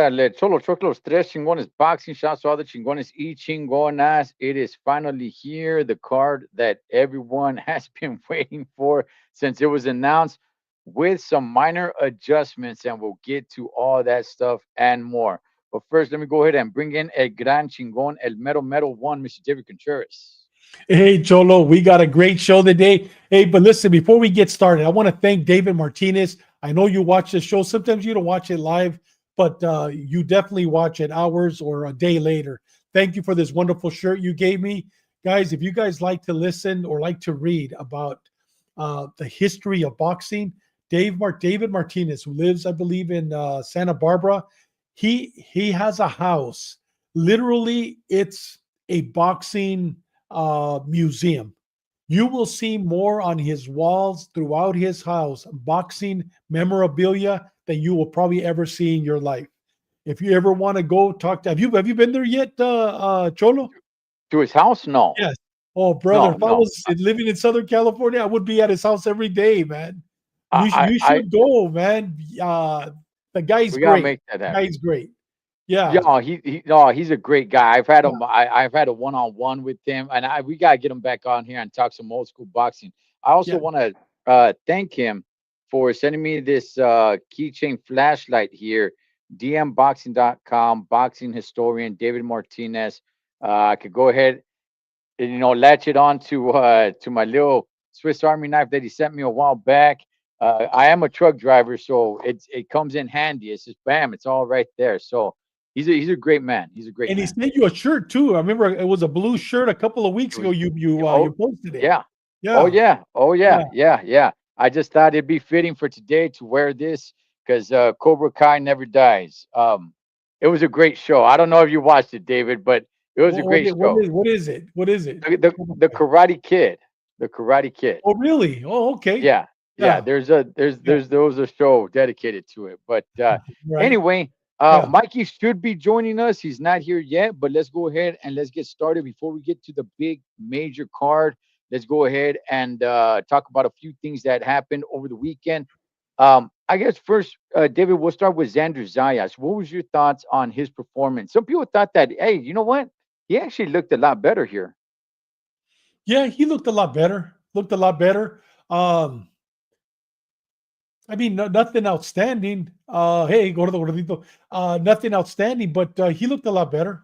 Órale, Cholo Choclos, tres chingones boxing shots, all the chingones y chingonas. It is finally here, the card that everyone has been waiting for since it was announced with some minor adjustments, and we'll get to all that stuff and more. But first, let me go ahead and bring in a gran chingon, el mero mero one, Mr. David Contreras. Hey, Cholo, we got a great show today. Hey, but listen, before we get started, I want to thank David Martinez. I know you watch the show. Sometimes you don't watch it live, but you definitely watch it hours or a day later. Thank you for this wonderful shirt you gave me. Guys, if you guys like to listen or like to read about the history of boxing, David Martinez, who lives, I believe, in Santa Barbara, he has a house. Literally, it's a boxing museum. You will see more on his walls throughout his house, boxing memorabilia than you will probably ever see in your life. If you ever want to go talk to, have you been there yet, Cholo? To his house? No, Yes. Oh, brother, no, if I no. was living in Southern California, I would be at his house every day, man. You I should go, man. The guy's we gotta great. make that The happen. guy's great. Yeah, Yeah, he no, he's a great guy. I've had yeah, him. I've had a one-on-one with him, and we gotta get him back on here and talk some old school boxing. I also yeah. want to thank him for sending me this keychain flashlight here. DMboxing.com, boxing historian David Martinez. I could go ahead and latch it on to my little Swiss Army knife that he sent me a while back. I am a truck driver, so it comes in handy. It's just bam, it's all right there. So he's a great man. He's a great And he man. sent you a shirt too. I remember it was a blue shirt a couple of It weeks ago. was You oh posted it. yeah, oh Yeah, yeah, oh yeah. yeah, yeah, yeah. I just thought it'd be fitting for today to wear this because Cobra Kai never dies. It was a great show. I don't know if you watched it, David, but it was a great show. What is it? What is it? The Karate Kid, the Karate Kid. Oh, really? Oh, okay. Yeah, yeah. Yeah, There's yeah. those a show dedicated to it. But Right. anyway, Yeah. Mikey should be joining us. He's not here yet, but let's go ahead and let's get started before we get to the big major card. Let's go ahead and talk about a few things that happened over the weekend. I guess first, David, we'll start with Xander Zayas. What was your thoughts on his performance? Some people thought that, hey, you know what? He actually looked a lot better here. Yeah, he looked a lot better. Looked a lot better. Um, I mean, nothing outstanding. Hey, gordo gordito. Nothing outstanding, but he looked a lot better.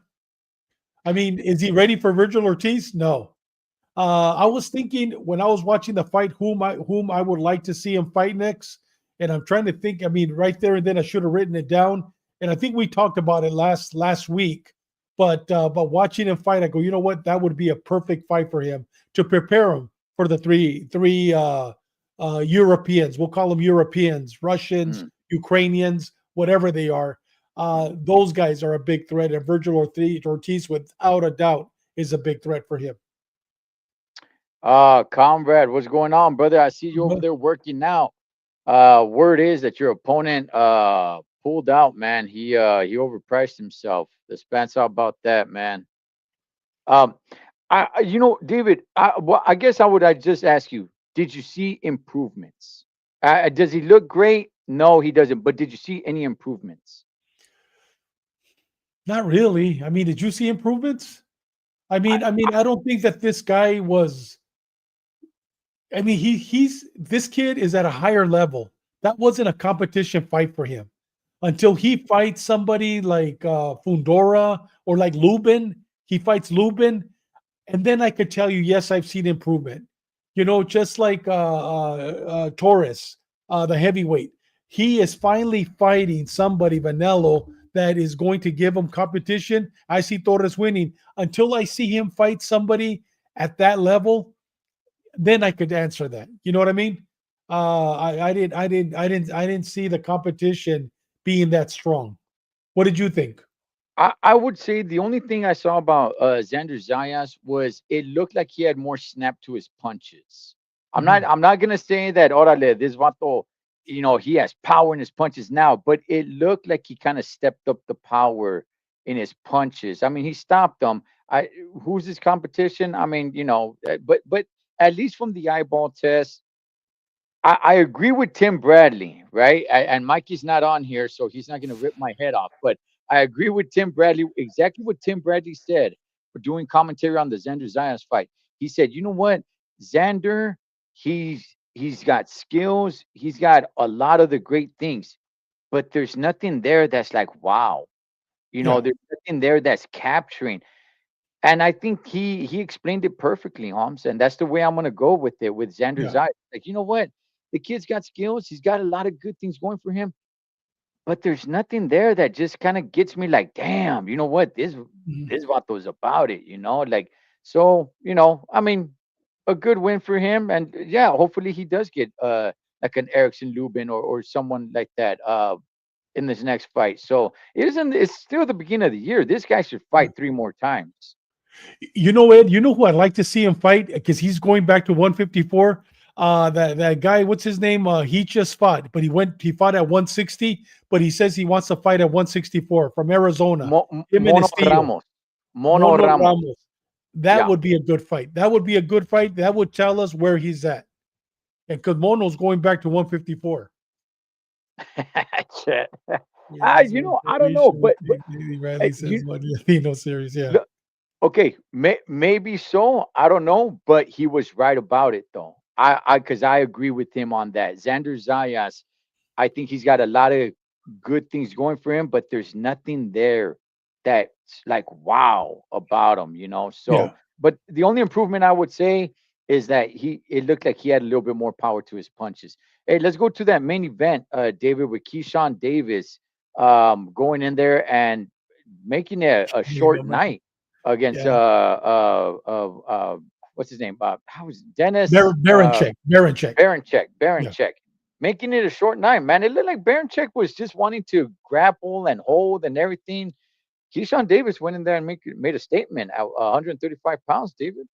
I mean, is he ready for Virgil Ortiz? No. I was thinking when I was watching the fight, whom I would like to see him fight next, and I'm trying to think. I mean, right there and then I should have written it down, and I think we talked about it last week. But watching him fight, I go, you know what? That would be a perfect fight for him to prepare him for the three Europeans. We'll call them Europeans, Russians, Mm. Ukrainians, whatever they are. Those guys are a big threat, and Virgil Ortiz, without a doubt, is a big threat for him. Comrade, what's going on, brother? I see you over there working out. Word is that your opponent pulled out, man. He overpriced himself. Let's bounce out about that, man. Um, David, I guess I just ask you, did you see improvements? Does he look great? No, he doesn't. But did you see any improvements? Not really. I mean, did you see improvements? I, I don't think that this guy was. I mean, he's this kid is at a higher level. That wasn't a competition fight for him until he fights somebody like Fundora or like Lubin. He fights Lubin, and then I could tell you, yes, I've seen improvement. Just like Torres, the heavyweight, he is finally fighting somebody, Vanello, that is going to give him competition. I see Torres winning. Until I see him fight somebody at that level, then I could answer that. You know what I mean? I didn't see the competition being that strong. What did you think? I would say the only thing I saw about Xander Zayas was it looked like he had more snap to his punches. I'm not Mhm. I'm not gonna say that orale, this vato, he has power in his punches now, but it looked like he kind of stepped up the power in his punches. I mean, he stopped them. Who's his competition? I mean, but at least from the eyeball test, I agree with Tim Bradley, right? And Mikey's not on here, so he's not going to rip my head off. But I agree with Tim Bradley. Exactly what Tim Bradley said for doing commentary on the Xander Zayas fight. He said, "You know what, Xander, he's got skills. He's got a lot of the great things, but there's nothing there that's like wow. Yeah. There's nothing there that's capturing." And I think he explained it perfectly, Holmes. And that's the way I'm gonna go with it with Xander Yeah. Zayas. Like, you know what? The kid's got skills. He's got a lot of good things going for him, but there's nothing there that just kind of gets me like, damn, you know what? Mhm. This Vato's about it. Like, so, I mean, a good win for him. And yeah, hopefully he does get like an Erickson Lubin or someone like that in this next fight. So it's still the beginning of the year. This guy should Yeah. fight three more times. You know, Ed, you know who I'd like to see him fight because he's going back to 154. That guy, what's his name? He just fought, but he fought at 160, but he says he wants to fight at 164 from Arizona. Him and Mono Estillo, Ramos. Mono Mono Ramos. Ramos. That Yeah. would be a good fight. That would be a good fight. That would tell us where he's at. And because Mono's going back to 154. Shit. Yes, I don't know, but Riley you says what Latino series. Yeah. look, okay, maybe so. I don't know, but he was right about it though. Because I agree with him on that. Xander Zayas, I think he's got a lot of good things going for him, but there's nothing there that's like wow about him. So, Yeah. but the only improvement I would say is that it looked like he had a little bit more power to his punches. Hey, let's go to that main event, David, with Keyshawn Davis going in there and making a There you go, short man. night against Yeah. what's his name? How was Dennis Baranchek. Baranchek. Baranchek, Yeah. Baranchek, making it a short night, man. It looked like Baranchek was just wanting to grapple and hold and everything. Keyshawn Davis went in there and made a statement at 135 pounds, David.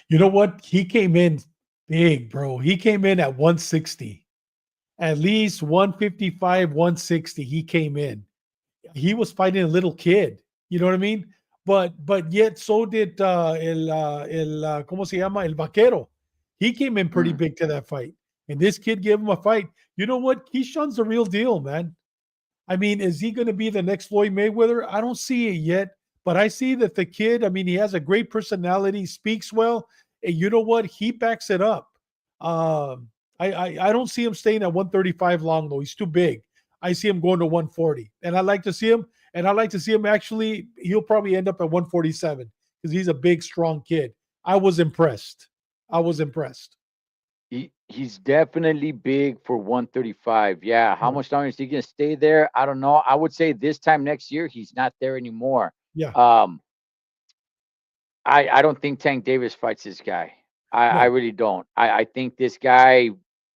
You know what? He came in big, bro. He came in at 160. At least 155, 160. He came in. He was fighting a little kid. You know what I mean? But yet so did ¿cómo se llama? El Vaquero. He came in pretty Mm. big to that fight. And this kid gave him a fight. You know what? Keyshawn's the real deal, man. I mean, is he going to be the next Floyd Mayweather? I don't see it yet, but I see that the kid, I mean, he has a great personality, speaks well, and you know what? He backs it up. I don't see him staying at 135 long though. He's too big. I see him going to 140, and I like to see him. And I like to see him actually. He'll probably end up at 147 because he's a big, strong kid. I was impressed. I was impressed. He's definitely big for 135. Yeah. How Yeah, much longer is he gonna stay there? I don't know. I would say this time next year he's not there anymore. yeah, Um, I don't think Tank Davis fights this guy. I no, really don't. I think this guy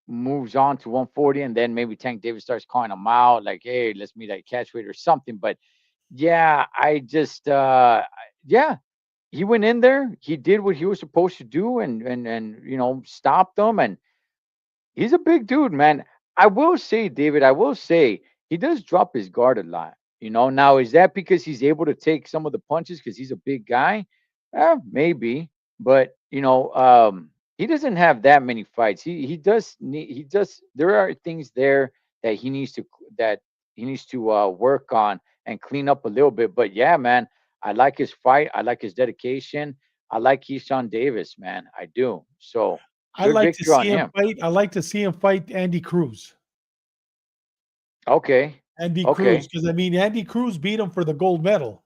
moves on to 140 and then maybe Tank Davis starts calling him out like, hey, let's meet at catch weight or something. But yeah, I just yeah, he went in there, he did what he was supposed to do and stopped them and he's a big dude, man. I will say, David, I will say he does drop his guard a lot. Now is that because he's able to take some of the punches because he's a big guy? Maybe, but he doesn't have that many fights. He does. There are things there that that he needs to work on and clean up a little bit. But yeah, man, I like his fight. I like his dedication. I like Keyshawn Davis, man. I do. So I good like to victory on see him him. fight. I like to see him fight Andy Cruz. Okay. Andy Cruz, Okay. because I mean, Andy Cruz beat him for the gold medal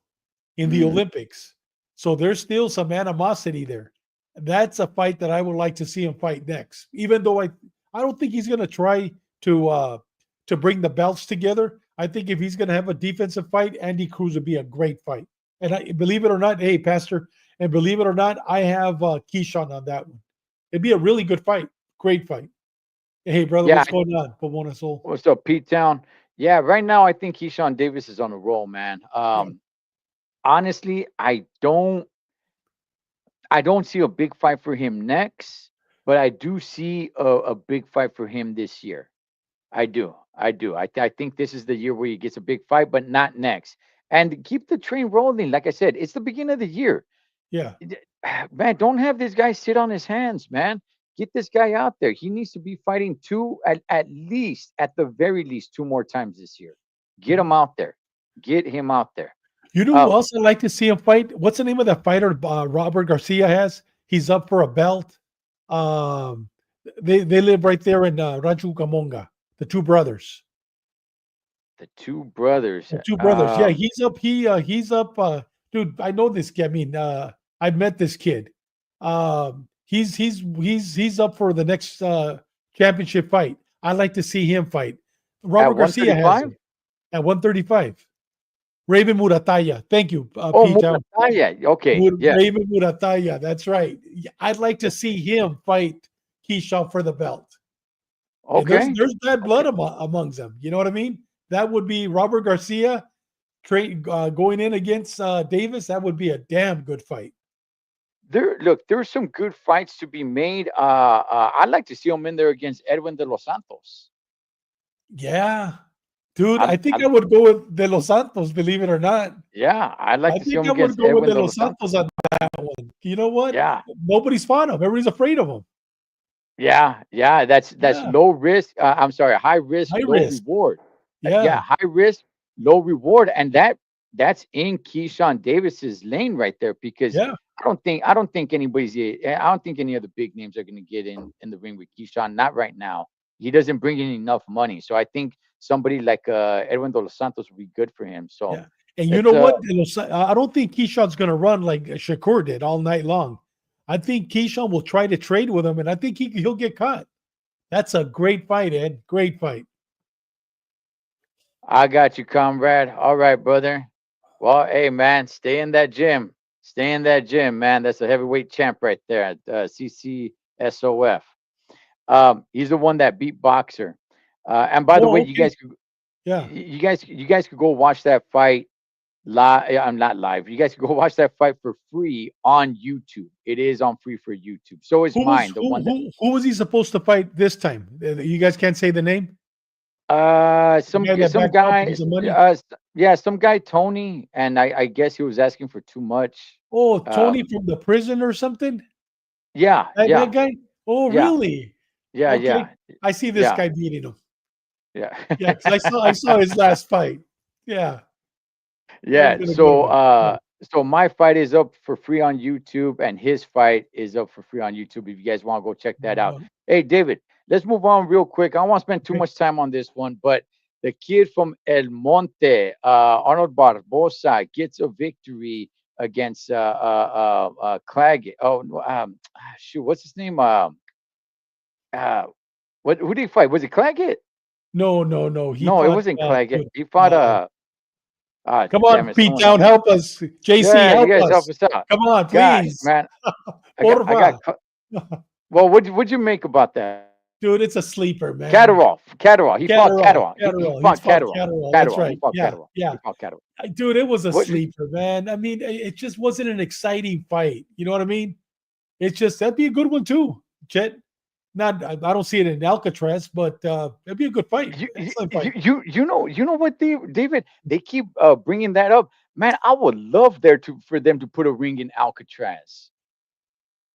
in the Mhm. Olympics. So there's still some animosity there. That's a fight that I would like to see him fight next. Even though I don't think he's going to try to bring the belts together. I think if he's going to have a defensive fight, Andy Cruz would be a great fight. And believe it or not, hey Pastor, and believe it or not, I have Keyshawn on that one. It'd be a really good fight, great fight. Hey brother, Yeah. what's going on? Pomona Soul. What's up, Pete Town? Yeah. Right now, I think Keyshawn Davis is on a roll, man. Yeah, Honestly, I don't see a big fight for him next, but I do see a big fight for him this year. I do. I do. I think this is the year where he gets a big fight, but not next. And keep the train rolling. Like I said, it's the beginning of the year. yeah. D- Man, don't have this guy sit on his hands, man. Get this guy out there. He needs to be fighting at least, at the very least, two more times this year. Get him Mhm. out there. Get him out there. You know who Uh, else I'd like to see him fight? What's the name of that fighter Robert Garcia has? He's up for a belt. Um, they live right there in Rancho Camonga, the two brothers. the two brothers. The two brothers. Yeah, he's up. He's up. Dude, I know this kid. I mean, I've met this kid. He's up for the next championship fight. I'd like to see him fight. At Robert Garcia has 135? him at 135. Raven Murataya. Thank you, Oh, Pete. Murataya. Okay. Yeah. Raven Murataya. That's right. I'd like to see him fight Keyshawn for the belt. And Okay. there's bad blood Okay. amongst them. You know what I mean? That would be Robert Garcia going in against Davis. That would be a damn good fight. There's some good fights to be made. I'd like to see him in there against Edwin de los Santos. Yeah, dude. I, I think I, I would go with De Los Santos. Believe it or not, yeah, I'd like I to see think him I would against go with Edwin De de Los los Santos. Santos on that one. You know what? Yeah, Nobody's fond of. Everybody's afraid of him. yeah. That's Yeah, low risk. I'm sorry, high risk, high low risk. reward. Yeah, Yeah, high risk, low reward, and that's in Keyshawn Davis's lane right there because yeah, I don't think I don't think any of the big names are going to get in the ring with Keyshawn. Not right now. He doesn't bring in enough money, so I think somebody like Edwin de los Santos would be good for him. So yeah. And you it's know what? I don't think Keyshawn's going to run like Shakur did all night long. I think Keyshawn will try to trade with him, and I think he'll get caught. That's a great fight, Ed. Great fight. I got you, comrade. All right, brother. Well, hey, man, stay in that gym. Stay in that gym, man. That's a heavyweight champ right there at CCSOF. He's the one that beat Boxer. And by the way, Oh, okay. Yeah. you guys could go watch that fight live. I'm not live. You guys could go watch that fight for free on YouTube. It is on free for YouTube. So is mine. The one that Who was he supposed to fight this time? You guys can't say the name. The some guy that some backed out guy because of money. yeah, some guy Tony, and I guess he was asking for too much. Oh, Tony Um, from the prison or something. yeah, That yeah, guy. Oh, yeah, really? yeah, Okay. yeah, I see this yeah, guy beating him. yeah. Yeah, because I saw his last fight. Yeah, that was Yeah, been a good one. Yeah. so my fight is up for free on YouTube, and his fight is up for free on YouTube. If you guys want to go check that out. Uh, Hey, David, let's move on real quick. I don't want to spend too okay. much time on this one, but the kid from El Monte, Arnold Barbosa, gets a victory against Claggett. Oh, no, shoot, what's his name? Uh, what? Who did he fight? Was it Claggett? No, no, no. He No, it fought. wasn't Claggett. Dude, He fought uh, come damn on, it, Pete someone Town, else. help us. JC, Yeah, you help guys help us. us out. Come on, Gosh, please. man, I got. Porfa. Well, what'd you make about that? Dude, it's a sleeper, man. Catterall. He fought Catterall, Catterall. He Catterall. He's fought fought Catterall. Catterall. That's Catterall. He right. fought Yeah, Catterall. yeah. He fought Catterall. Dude, it was a What? sleeper, man. I mean, it just wasn't an exciting fight. You know what I mean? It's just that'd be a good one too, Chet. Not, I don't see it in Alcatraz, but it'd be a good fight. You you Excellent fight. you know what, David? They keep bringing that up. Man, I would love for them to put a ring in Alcatraz.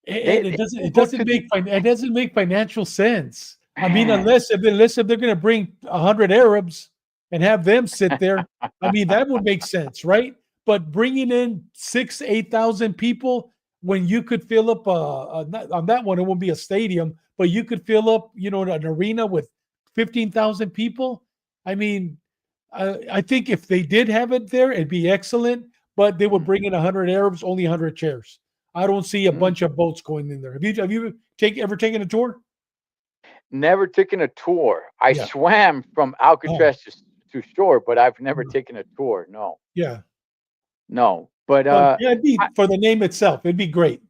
And They it they doesn't don't it go doesn't to make the it doesn't make financial sense. I mean, man. unless if they're going to bring 100 Arabs and have them sit there, I mean that would make sense, right? But bringing in 8,000 people when you could fill up on that one, it won't be a stadium, but you could fill up, an arena with 15,000 people. I mean, I think if they did have it there, it'd be excellent. But they would Mm, bring in 100 Arabs, only 100 chairs. I don't see a mm. bunch of boats going in there. Have you ever taken a tour? Never taken a tour. I Yeah. swam from Oh, Alcatraz to shore, but I've never mm, taken a tour. No, yeah. no. But But yeah, it'd I, be for the name itself. It'd be great.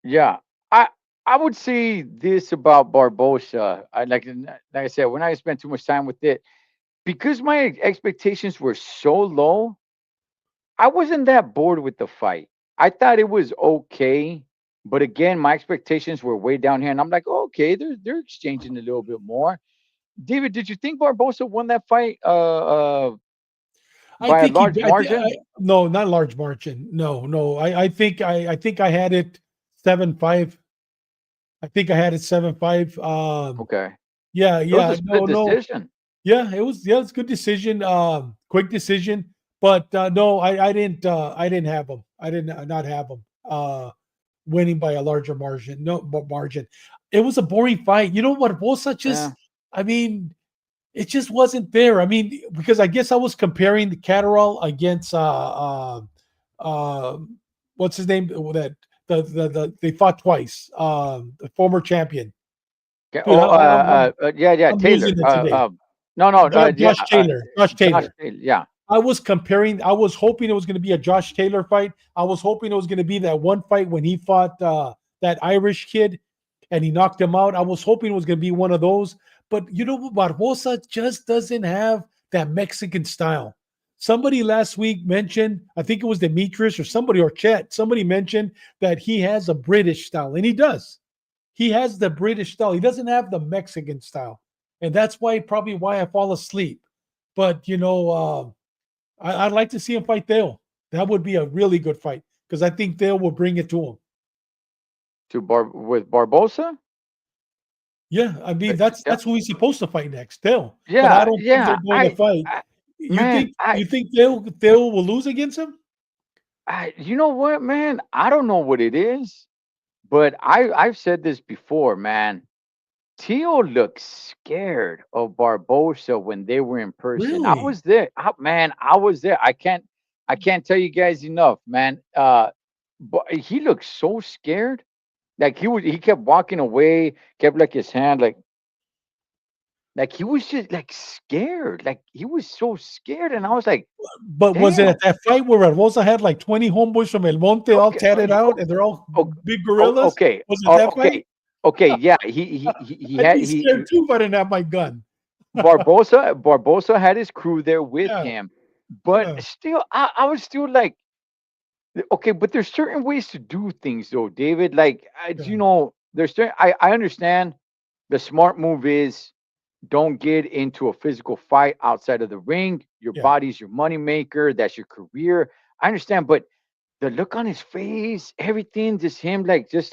yeah, I would say this about Barbosa. Like I said, we're not gonna spend too much time with it because my expectations were so low. I wasn't that bored with the fight. I thought it was okay, but again, my expectations were way down here, and I'm like, oh, okay, they're exchanging a little bit more. David, did you think Barbosa won that fight I by a think he. large margin? No, not large margin. No, no. I think I had it 7-5. I think I had it 7-5. Okay, Yeah, it was a yeah. split No, no. decision. Yeah, it was. Yeah, it's a good decision. Quick decision. But no, I didn't have him. I didn't not have him winning by a larger margin. No margin. It was a boring fight. You know what? Bosa Yeah. just. I mean, it just wasn't there. I mean, because I guess I was comparing the Catterall against uh, what's his name that they fought twice. The former champion. Okay. Dude, Oh, yeah, yeah. I'm Taylor. losing it today. No, no. Yeah. Josh Taylor. Josh Josh Taylor. Taylor. Yeah. I was comparing. I was hoping it was going to be a Josh Taylor fight. I was hoping it was going to be that one fight when he fought that Irish kid and he knocked him out. I was hoping it was going to be one of those. But you know what? Barbosa just doesn't have that Mexican style. Somebody last week mentioned, I think it was Demetrius or somebody or Chet, somebody mentioned that he has a British style, and he does. He has the British style. He doesn't have the Mexican style. And that's why probably why I fall asleep. But I'd like to see him fight Theo. That would be a really good fight because I think Theo will bring it to him. With Barbosa. Yeah, I mean Yeah. that's who he's supposed to fight next, Theo. But I Yeah. don't think they're Yeah. going to fight. I You man. think you think Theo will lose against him? You know what, man? I don't know what it is, but I've said this before, man. Tio looked scared of Barbosa when they were in person. I Really? was there, man. I was there. I can't tell you guys enough, man. But he looked so scared. Like he kept walking away, kept like his hand, like he was just like scared. Like he was so scared, and I was like, But was it damn. at that fight where Barbosa had like 20 homeboys from El Monte all Okay, tatted out and they're all big gorillas? okay, Was it that fight? okay, okay. Yeah, he I'd had be he scared too if I didn't have my gun. Barbosa had his crew there with Yeah, him, but yeah, still, I was still like, okay, but there's certain ways to do things, though, David. Like, yeah, there's certain. I understand the smart move is don't get into a physical fight outside of the ring. Your yeah. body's your money maker. That's your career. I understand, but the look on his face, everything, just him, like, just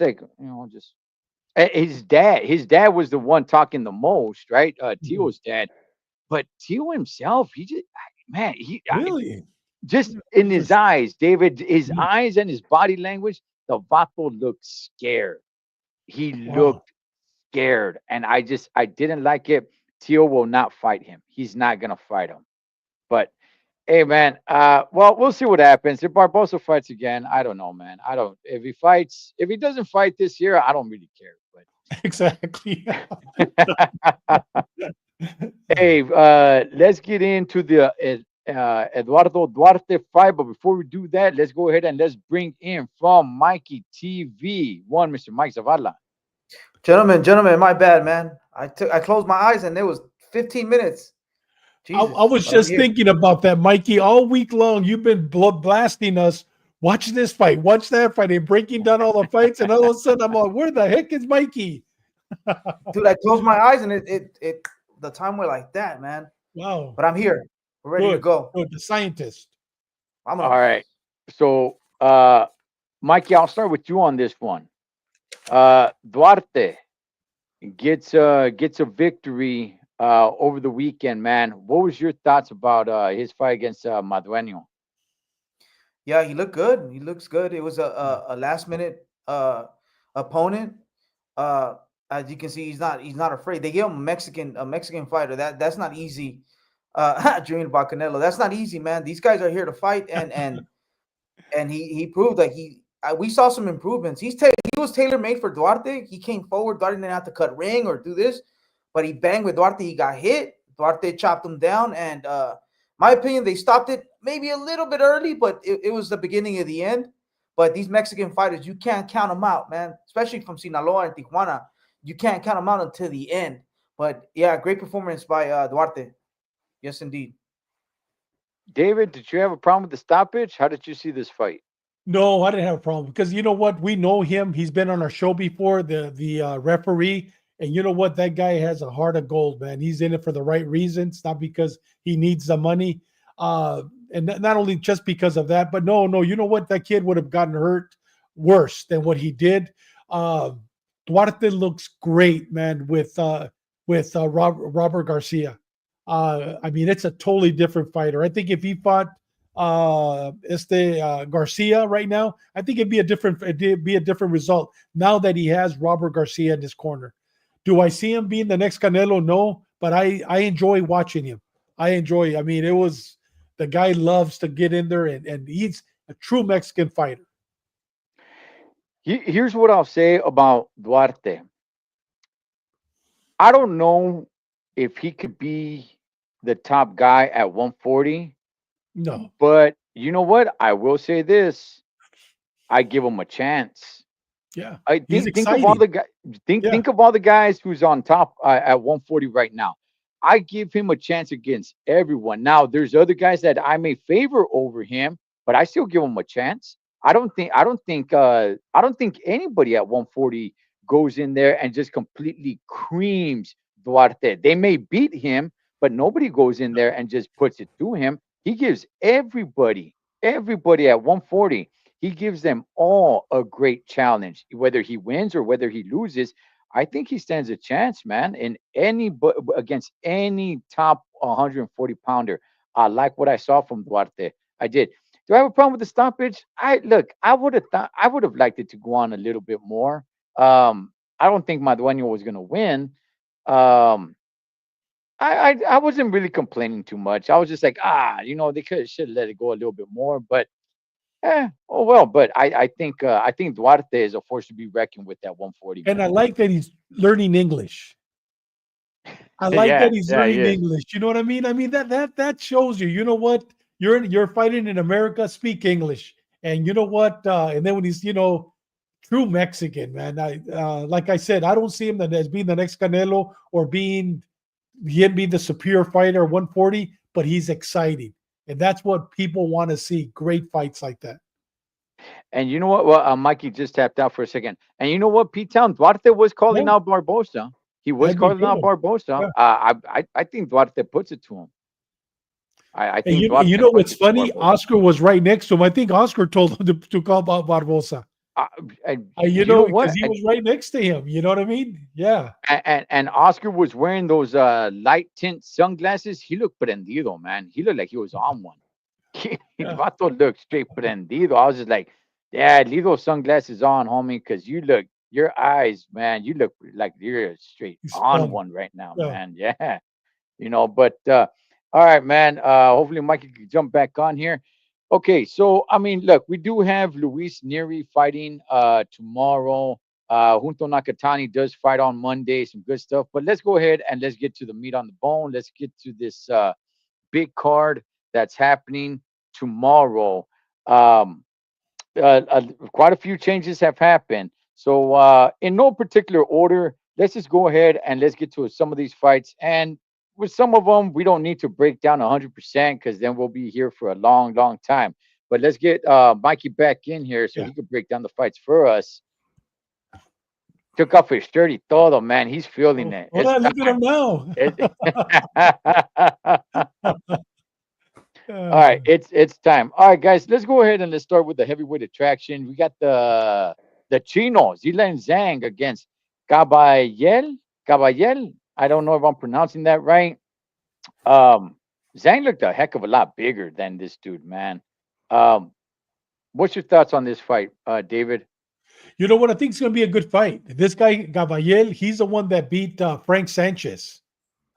his dad was the one talking the most, right? Mhm. Tio's dad, but Tio himself, he just, man, Really? just in his Interesting. eyes, David, his Mhm. eyes and his body language, the Vato looked scared. He Wow. looked scared, and I didn't like it. Tio will not fight him. He's not gonna fight him. But hey, man, well, we'll see what happens. If Barbosa fights again, I don't know, man. I don't. If he doesn't fight this year, I don't really care. Exactly. But hey, let's get into the Eduardo Duarte fight. But before we do that, let's go ahead and let's bring in from Mikey TV one, Mr. Mike Zavala. Gentlemen, my bad, man. I closed my eyes and it was 15 minutes. I Jesus, was but I'm just here. thinking about that, Mikey. All week long, you've been blasting us. Watch this fight, watch that fight, and breaking down all the fights. And all of a sudden, I'm like, where the heck is Mikey? Dude, I closed my eyes and it the time went like that, man. Wow. But I'm here. We're ready to Good. go. Good. The scientist. All Vámonos. right. So, Mikey, I'll start with you on this one. Duarte gets a victory over the weekend, man. What was your thoughts about his fight against Madueno? Yeah, he looked good. He looks good. It was a last minute opponent. Uh, as you can see, he's not afraid. They gave him a Mexican fighter. That's not easy. Junior Bacanelo. That's not easy, man. These guys are here to fight, and he proved that we saw some improvements. He was tailor made for Duarte. He came forward. Duarte didn't have to cut ring or do this, but he banged with Duarte. He got hit. Duarte chopped him down, and my opinion, they stopped it maybe a little bit early, but it was the beginning of the end. But these Mexican fighters, you can't count them out, man. Especially from Sinaloa and Tijuana, you can't count them out until the end. But yeah, great performance by Duarte. Yes, indeed. David, did you have a problem with the stoppage? How did you see this fight? No, I didn't have a problem because you know what? We know him. He's been on our show before, the referee, and you know what? That guy has a heart of gold, man. He's in it for the right reasons, not because he needs the money. And not only just because of that, but no, you know what? That kid would have gotten hurt worse than what he did. Uh, Duarte looks great, man, with Robert Garcia. I mean, it's a totally different fighter. I think if he fought Garcia right now, I think it'd be a different result now that he has Robert Garcia in his corner. Do I see him being the next Canelo? No, but I enjoy watching him. I enjoy. I mean, it was the guy loves to get in there and he's a true Mexican fighter. Here's what I'll say about Duarte. I don't know if he could be the top guy at 140, No, but you know what? I will say this: I give him a chance. yeah, I he's think of all exciting. the guys. Yeah, Think of all the guys who's on top at 140 right now. I give him a chance against everyone. Now, there's other guys that I may favor over him, but I still give him a chance. I don't think anybody at 140 goes in there and just completely creams Duarte. They may beat him, but nobody goes in there and just puts it through him. He gives everybody at 140, he gives them all a great challenge, whether he wins or whether he loses. I think he stands a chance, man, in against any top 140 pounder. I like what I saw from Duarte. I did. Do I have a problem with the stoppage? I look. I would have liked it to go on a little bit more. I don't think Madueño was going to win. Um, I wasn't really complaining too much. I was just like, they should let it go a little bit more, but oh well, but I think Duarte is a force to be reckoned with at 140, and I man. like that he's learning English. I like Yeah, that he's yeah, he learning is. English. You know what I mean? I mean that shows you. You know what? You're fighting in America. Speak English, and you know what? And then when he's true Mexican man, I like I said, I don't see him as being the next Canelo or being him being the superior fighter 140, but he's exciting, and that's what people want to see. Great fights like that. And you know what? Well, Mikey just tapped out for a second. And you know what? Pete Town Duarte was calling Yeah, out Barbosa. He was that'd be calling out good. Barbosa. Yeah. I think Duarte puts it to him. I And think you Duarte know puts what's it to funny? Barbosa. Oscar was right next to him. I think Oscar told him to call Barbosa. Uh, and You you know know, because what? he was right next to him. You know what I mean? Yeah. And Oscar was wearing those light tint sunglasses. He looked prendido, man. He looked like he was on one. Yeah. Vato looked straight prendido. I was just like, yeah, leave those sunglasses on, homie, because your eyes, man, you look like you're straight He's on fun. one right now, Yeah. man. Yeah, but all right, man. Hopefully Mikey can jump back on here. Okay, so I mean, look, we do have Luis Neri fighting tomorrow. Junto Nakatani does fight on Monday, some good stuff. But let's go ahead and let's get to the meat on the bone. Let's get to this big card that's happening tomorrow. Um, Quite a few changes have happened. So, in no particular order, let's just go ahead and let's get to some of these fights. And with some of them, we don't need to break down 100% because then we'll be here for a long, long time. But let's get Mikey back in here so Yeah. he can break down the fights for us. Took off his shirt, y todo, man. He's feeling Oh, it. hold It's on, look at him time. now. It- All right, Uh, it's time. All right, guys, let's go ahead and let's start with the heavyweight attraction. We got the Chinos, Zilan Zhang against Caballel. Caballel. I don't know if I'm pronouncing that right. Um, Zhang looked a heck of a lot bigger than this dude, man. Um, what's your thoughts on this fight, David? you know what? I think it's going to be a good fight. This guy, Gabayel, he's the one that beat Frank Sanchez.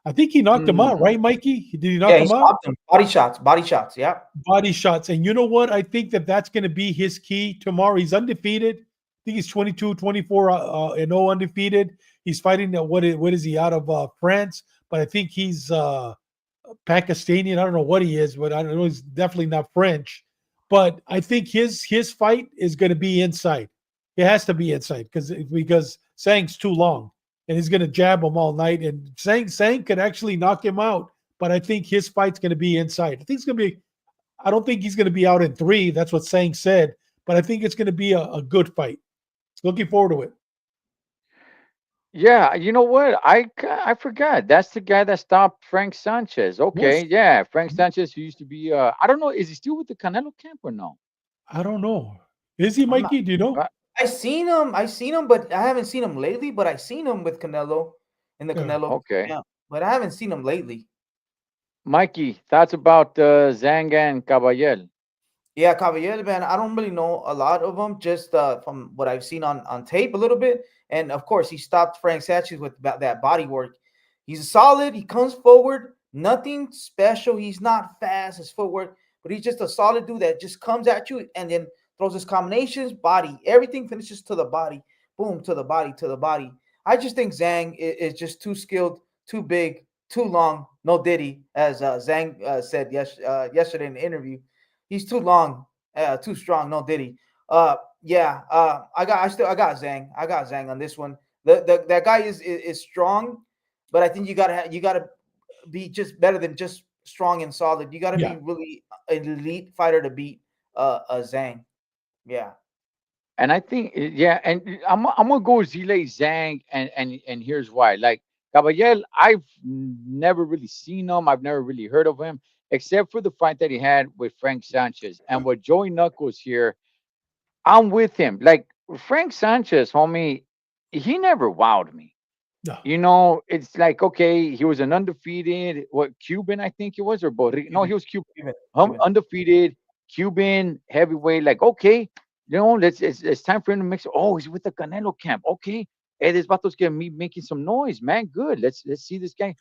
I think he knocked him out, Mm. right, Mikey? Did he Yeah, knock he him out? stopped him. Body shots. Body shots. Yeah. Body shots. And you know what? I think that's going to be his key tomorrow. He's undefeated. I think he's 22, 24 and 0 undefeated. He's fighting what is he out of France? But I think he's Pakistani. I don't know what he is, but I know he's definitely not French. But I think his fight is going to be inside. It has to be inside because Sang's too long, and he's going to jab him all night. And Sang could actually knock him out, but I think his fight's going to be inside. I think it's going to be. I don't think he's going to be out in 3. That's what Sang said, but I think it's going to be a good fight. Looking forward to it. Yeah, you know what? I forgot. That's the guy that stopped Frank Sanchez. Okay, Yes. yeah, Frank Sanchez, who used to be. I don't know. Is he still with the Canelo camp or no? I don't know. Is he I'm not. Mikey? Do you know? Uh, I seen him. I seen him, but I haven't seen him lately. But I seen him with Canelo in the Yeah. Canelo okay. camp. But I haven't seen him lately. Mikey, thoughts about Zhang and Caballel? Yeah, Caballero, man, I don't really know a lot of them, just from what I've seen on tape a little bit. And of course, he stopped Frank Sanchez with that body work. He's solid. He comes forward, nothing special. He's not fast, his footwork, but he's just a solid dude that just comes at you and then throws his combinations, body, everything finishes to the body, boom, to the body, to the body. I just think Zhang is just too skilled, too big, too long. No Diddy, as Zhang said yesterday in the interview. He's too long, too strong. No Diddy. Yeah. I got Zhang. I got Zhang on this one. That guy is strong, but I think you gotta be just better than just strong and solid. You gotta Yeah. be really an elite fighter to beat Zhang. Yeah. And I think, yeah, and I'm gonna go Zile Zhang, and here's why. Like Caballel, I've never really seen him. I've never really heard of him, except for the fight that he had with Frank Sanchez. And with Joey Knuckles here, I'm with him. Like Frank Sanchez, homie, he never wowed me. No. It's like, okay, he was an undefeated, what, Cuban, I think it was, or Boricua. No, he Cuban. was Cuban. Cuban. Cuban. Undefeated Cuban heavyweight. Like, okay, it's time for him to mix. Oh, he's with the Canelo camp. Okay, hey, this Vato's getting me making some noise, man. Good. Let's see this guy.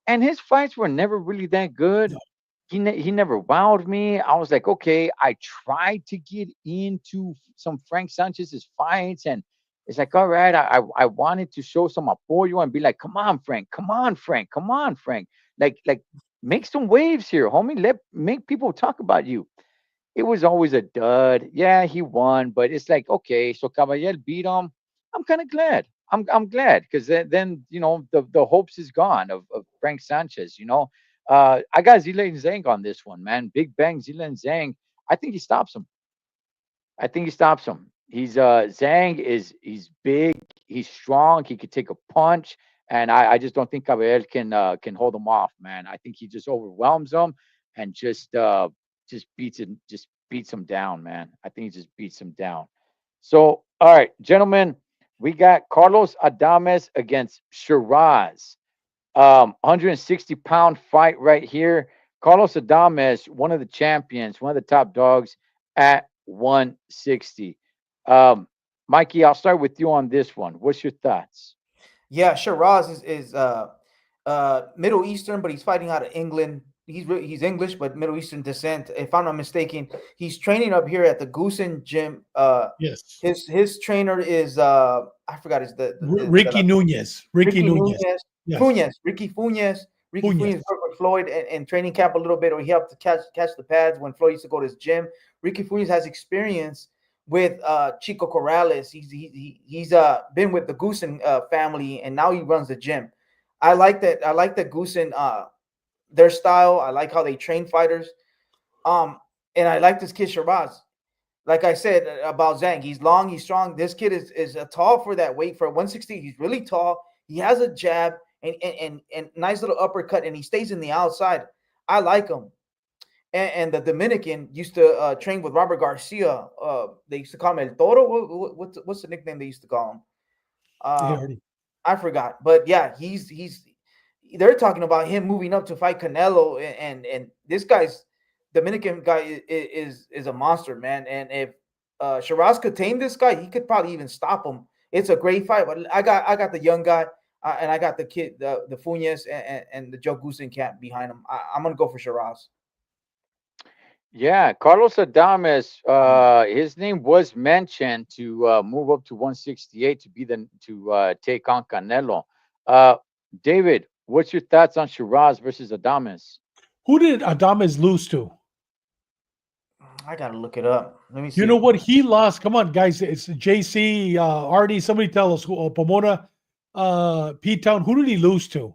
And his fights were never really that good. No. He never wowed me. I was like, okay, I tried to get into some Frank Sanchez's fights, and it's like, all right, I wanted to show some apoyo and be like, come on, Frank, come on, Frank, come on, Frank, like make some waves here, homie. Make people talk about you. It was always a dud. Yeah, he won, but it's like, okay, so Caballel beat him. I'm kind of glad. I'm glad because then the hopes is gone of Frank Sanchez. I got Zilan Zhang on this one, man. Big Bang Zilan Zhang. I think he stops him. I think he stops him. He's Zhang he's big, he's strong, he could take a punch, and I just don't think Caballel can hold him off, man. I think he just overwhelms him and just beats him down, man. I think he just beats him down. So, all right, gentlemen, we got Carlos Adames against Shiraz. 160-pound fight right here. Carlos Adames, one of the champions, one of the top dogs at 160. Um, Mikey, I'll start with you on this one. What's your thoughts? Yeah, Shiraz is Middle Eastern, but he's fighting out of England. He's English, but Middle Eastern descent. If I'm not mistaken, he's training up here at the Goosen gym. Yes. His trainer is I forgot his Ricky Nunez. Ricky Ricky Nunez. Nunez. Yes. Funes. Ricky Funes. Ricky Funes. Funes worked with Floyd in training camp a little bit, or he helped to catch the pads when Floyd used to go to his gym. Ricky Funes has experience with Chico Corrales. He's been with the Goosen family, and now he runs the gym. I like that. I like the Goosen their style. I like how they train fighters. And I like this kid Shiraz. Like I said about Zhang, he's long, he's strong. This kid is tall for that weight for 160. He's really tall. He has a jab and nice little uppercut, and he stays in the outside. I like him. And the Dominican used to train with Robert Garcia. They used to call him El Toro. What's the nickname they used to call him? I forgot. But yeah, he's. They're talking about him moving up to fight Canelo, and this guy's Dominican guy is a monster, man. And if Shiraz could tame this guy, he could probably even stop him. It's a great fight, but I got the young guy, and I got the kid, the Funes and the Joe Goosen camp behind him. I'm gonna go for Shiraz. Yeah, Carlos Adames, his name was mentioned to move up to 168 to take on Canelo. Uh, David, what's your thoughts on Shiraz versus Adames? Who did Adames lose to? I gotta look it up. Let me see. You know what? He lost. Come on, guys. It's JC, Artie. Somebody tell us. Pomona, P Town. Who did he lose to?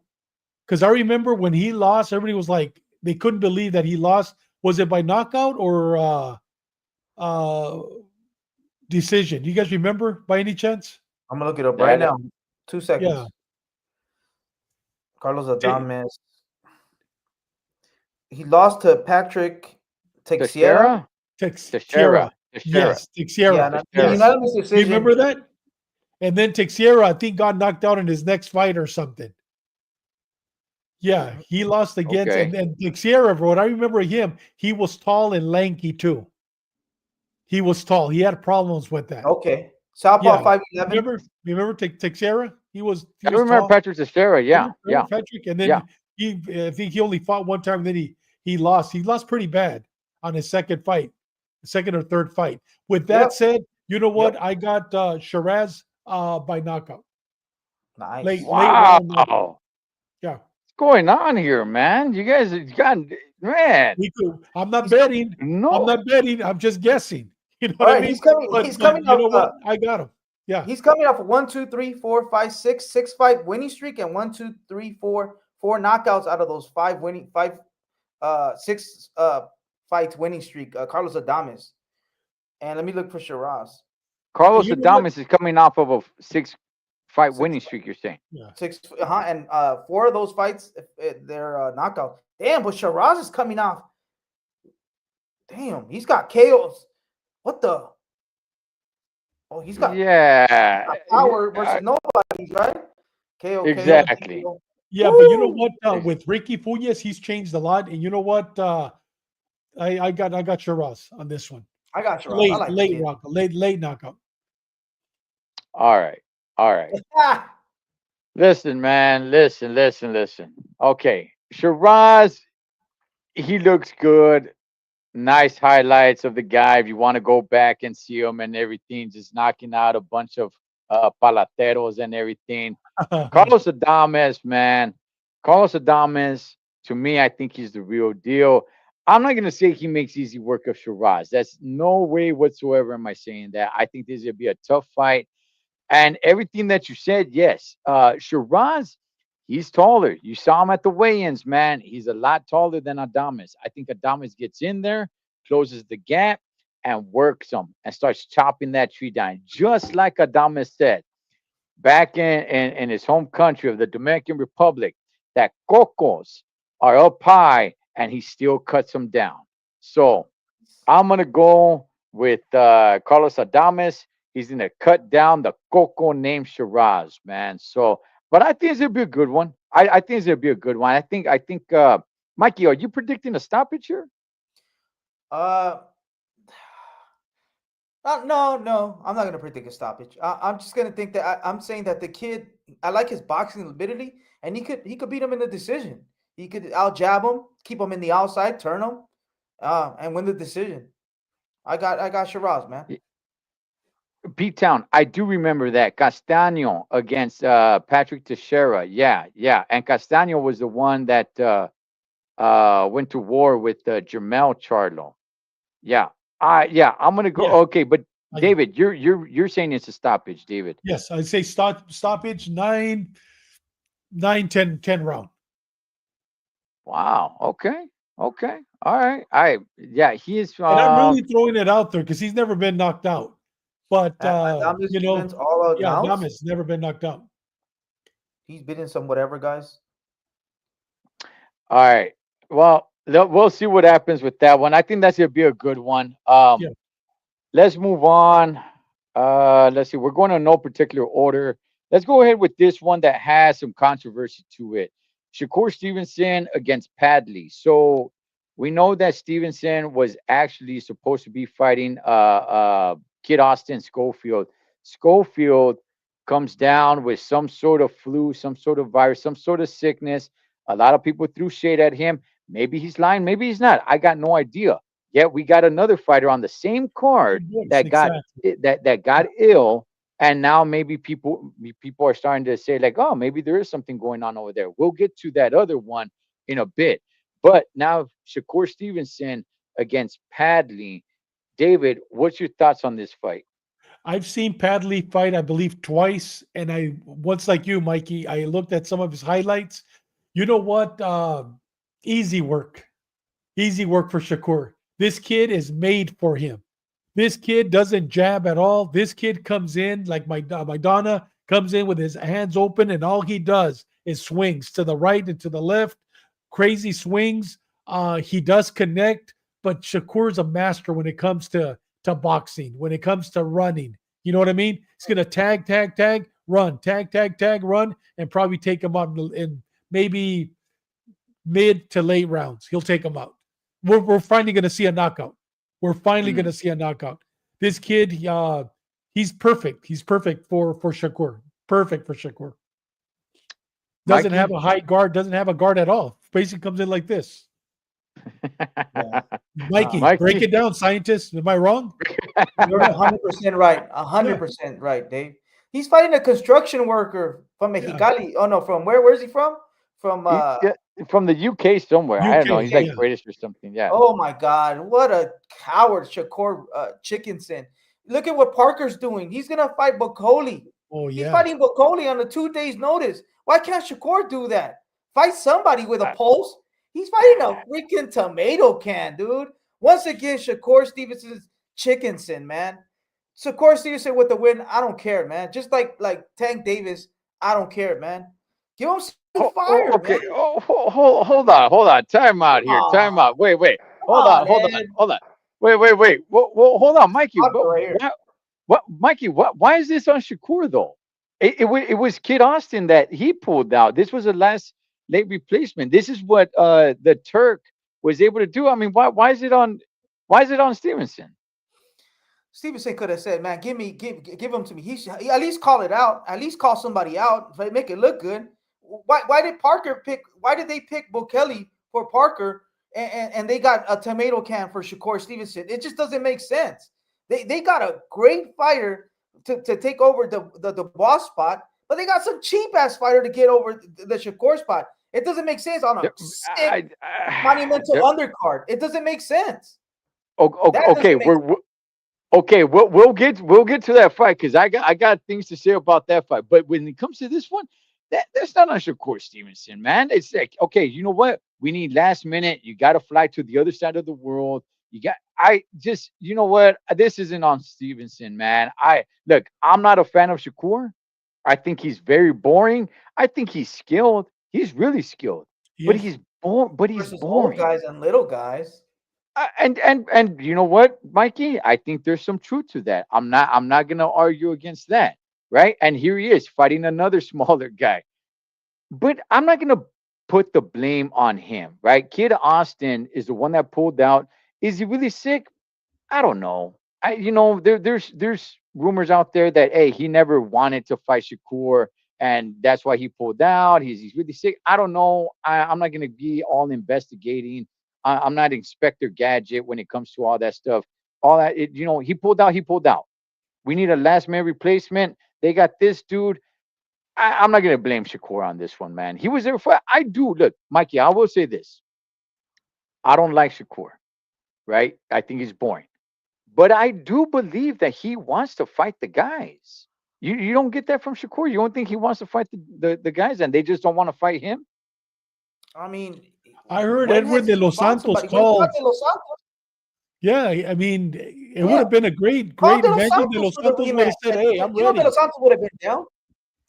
Because I remember when he lost, everybody was like, they couldn't believe that he lost. Was it by knockout or decision? Do you guys remember by any chance? I'm gonna look it up right now. 2 seconds. Yeah. Carlos Adames. He lost to Patrick Teixeira. Teixeira. Yes, Teixeira. Yeah, unanimous You decision. remember that? And then Teixeira, I think, got knocked out in his next fight or something. Yeah, he lost against, Okay. and Teixeira, bro. And I remember him. He was tall and lanky too. He was tall. He had problems with that. Okay. Southpaw Yeah, 5'11". remember Teixeira? He I was remember tall. Patrick Teixeira. Yeah, Remember yeah, Patrick? And yeah. then I think he only fought one time. And then he lost. He lost pretty bad on his second fight, second or third fight. With that Yep. said, you know Yep. what? I got Shiraz by knockout, Nice. late Wow. round knockout. What's Yeah, going on here, man? You guys have got, man. we could. I'm not He's coming. betting. I'm No. not betting. I'm just guessing. You know All what I right. mean? He's But coming you off. know what? I got him. Yeah. He's coming off a 1, 2, 3, 4, 5, 6 fight winning streak, and 1, 2, 3, 4, 4 knockouts out of those 6 fights winning streak. Carlos Adames. And let me look for Shiraz. And Carlos you know what? Adames is coming off of a 6-fight Six winning streak, you're saying? Yeah. 6, and 4 of those fights, they're knockouts. Damn, but Shiraz is coming off. Damn, he's got KOs. What the? Oh, he's got Yeah. power versus nobodies, right? KO, Exactly. KO. Yeah, but you know Woo! what? With Ricky Funes, he's changed a lot. And you know what? I got Shiraz on this one. I got Shiraz. I like the kid. Late knockout. All right. All right. Ah, Listen, man. Listen. Okay. Shiraz, he looks good. Nice highlights of the guy. If you want to go back and see him and everything, just knocking out a bunch of palateros and everything. Carlos Adames, man. Carlos Adames, to me, I think he's the real deal. I'm not going to say he makes easy work of Shiraz. That's no way whatsoever am I saying that. I think this is going to be a tough fight. And everything that you said, yes. Shiraz, he's taller. You saw him at the weigh-ins, man. He's a lot taller than Adames. I think Adames gets in there, closes the gap, and works him and starts chopping that tree down. Just like Adames said back in his home country of the Dominican Republic, that cocos are up high and he still cuts them down. So I'm gonna go with Carlos Adames. He's gonna cut down the coco named Shiraz, man. So, but I think it's gonna be a good one. I think it's gonna be a good one. I think Mikey, are you predicting a stoppage here? uh, no, I'm not gonna predict a stoppage. I'm just gonna think that I'm saying that the kid. I like his boxing ability, and he could beat him in the decision. He could out jab him, keep him in the outside, turn him, and win the decision. I got Shiraz, man. Pete Town, I do remember that Castaño against Patrick Teixeira. Yeah, yeah, and Castaño was the one that went to war with Jermel Charlo. Yeah, yeah, I'm gonna go. Yeah. Okay, but David, you're saying it's a stoppage, David. Yes, I'd say stoppage 10 round. Wow. Okay. Okay. All right. All right. Yeah, he is. And I'm really throwing it out there because he's never been knocked out. But Adames you know, wins all out yeah, now. Adames never been knocked out. He's been in some whatever, guys. All right. Well, we'll see what happens with that one. I think that's gonna be a good one. Yeah. Let's move on. Let's see. We're going in no particular order. Let's go ahead with this one that has some controversy to it. Shakur Stevenson against Padley. So we know that Stevenson was actually supposed to be fighting Kid Austin Schofield. Schofield comes down with some sort of flu, some sort of virus, some sort of sickness. A lot of people threw shade at him. Maybe he's lying, maybe he's not. I got no idea. Yet we got another fighter on the same card that got Exactly. that got ill, and now maybe people are starting to say like, oh, maybe there is something going on over there. We'll get to that other one in a bit. But now Shakur Stevenson against Padley. David, what's your thoughts on this fight? I've seen Padley fight, I believe, twice, and I once like you, Mikey. I looked at some of his highlights. You know what? Easy work. Easy work for Shakur. This kid is made for him. This kid doesn't jab at all. This kid comes in like my Donna comes in with his hands open, and all he does is swings to the right and to the left, crazy swings. He does connect, but Shakur's a master when it comes to boxing. When it comes to running, you know what I mean. He's gonna tag, run, tag, run, and probably take him out in maybe mid to late rounds. He'll take him out. We're finally going to see a knockout. We're finally going Mm. to see a knockout. This kid, he's perfect. He's perfect for Shakur. Perfect for Shakur. Doesn't have Mikey? a high guard. Doesn't have a guard at all. Basically comes in like this. Yeah. Mikey, break Mikey? it down, scientist. Am I wrong? You're 100% right. Yeah, 100% right, Dave. He's fighting a construction worker from yeah. Mexicali. Oh no, from where? Where's he from? From Yeah, from the UK somewhere. I don't know. UK. He's like UK. Yeah. British or something. Yeah. Oh my God, what a coward, Shakur Chickenson. Look at what Parker's doing. He's gonna fight Bokoli. Oh He's yeah. fighting Bokoli on a 2 days notice. Why can't Shakur do that? Fight somebody with a I- pulse. He's fighting a freaking tomato can, dude. Once again, Shakur Stevenson's Chickenson, man. Shakur Stevenson with the win. I don't care, man. Just like Tank Davis, I don't care, man. Give him some fire, man. Okay. Oh, hold on. Time out Come here. Time on, out. Wait. come Hold on, on. Ed. Hold on. Wait. Well, hold on, Mikey. Parker right here. Mikey? Why is this on Shakur though? It was Kid Austin that he pulled out. This was a last late replacement. This is what the Turk was able to do. I mean, why is it on? Why is it on Stevenson? Stevenson could have said, "Man, give him to me." He at least call it out. At least call somebody out. Make it look good. Why did Parker pick? Why did they pick Bukele for Parker and they got a tomato can for Shakur Stevenson? It just doesn't make sense. They got a great fighter to take over the boss spot, but they got some cheap ass fighter to get over the Shakur spot. It doesn't make sense on a There- sick monumental there- undercard. It doesn't make sense. That okay, doesn't make okay, we'll get to that fight because I got things to say about that fight. But when it comes to this one, that's not on Shakur Stevenson, man. It's like, okay, you know what? We need last minute. You got to fly to the other side of the world. I just, you know what? This isn't on Stevenson, man. Look, I'm not a fan of Shakur. I think he's very boring. I think he's skilled. He's really skilled, but Yes. he's versus old boring. guys and little guys. And you know what, Mikey? I think there's some truth to that. I'm not gonna argue against that, right? And here he is fighting another smaller guy. But I'm not gonna put the blame on him, right? Kid Austin is the one that pulled out. Is he really sick? I don't know. There's rumors out there that hey, he never wanted to fight Shakur, and that's why he pulled out. He's really sick. I don't know. I'm not gonna be all investigating. I'm not Inspector Gadget when it comes to all that stuff. All that he pulled out. He pulled out. We need a last minute replacement. They got this dude. I'm not gonna blame Shakur on this one, man. He was there for. I do look, Mikey. I will say this. I don't like Shakur, right? I think he's boring. But I do believe that he wants to fight the guys. You don't get that from Shakur. You don't think he wants to fight the guys and they just don't want to fight him? I mean, I heard when Edwin has de he Los fought Santos somebody? When he fought called. De Los Santos, Yeah, I mean, it would yeah, have been a great, call great De Los venue. De Santos Los for the Santos would have rematch. said, And "Hey, I'm you know, De ready." Los Santos would have been down.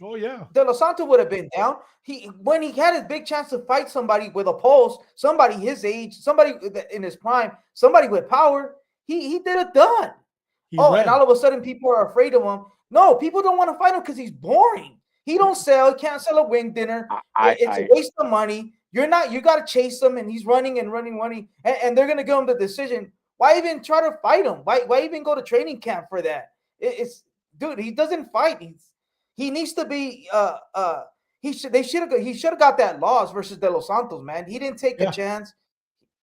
Oh yeah, De Los Santos would have been down. He when he had his big chance to fight somebody with a pulse, somebody his age, somebody in his prime, somebody with power. He did it done. he Oh, and ran. all of a sudden people are afraid of him. No, people don't want to fight him because he's boring. He don't sell. He can't sell a wing dinner. I I, It's a I waste of money. You're not. You got to chase him, and he's running and running, and they're gonna give him the decision. Why even try to fight him? Why even go to training camp for that? It's dude. He doesn't fight. He needs to be. He should have got that loss versus De Los Santos. Man, he didn't take a Yeah, chance.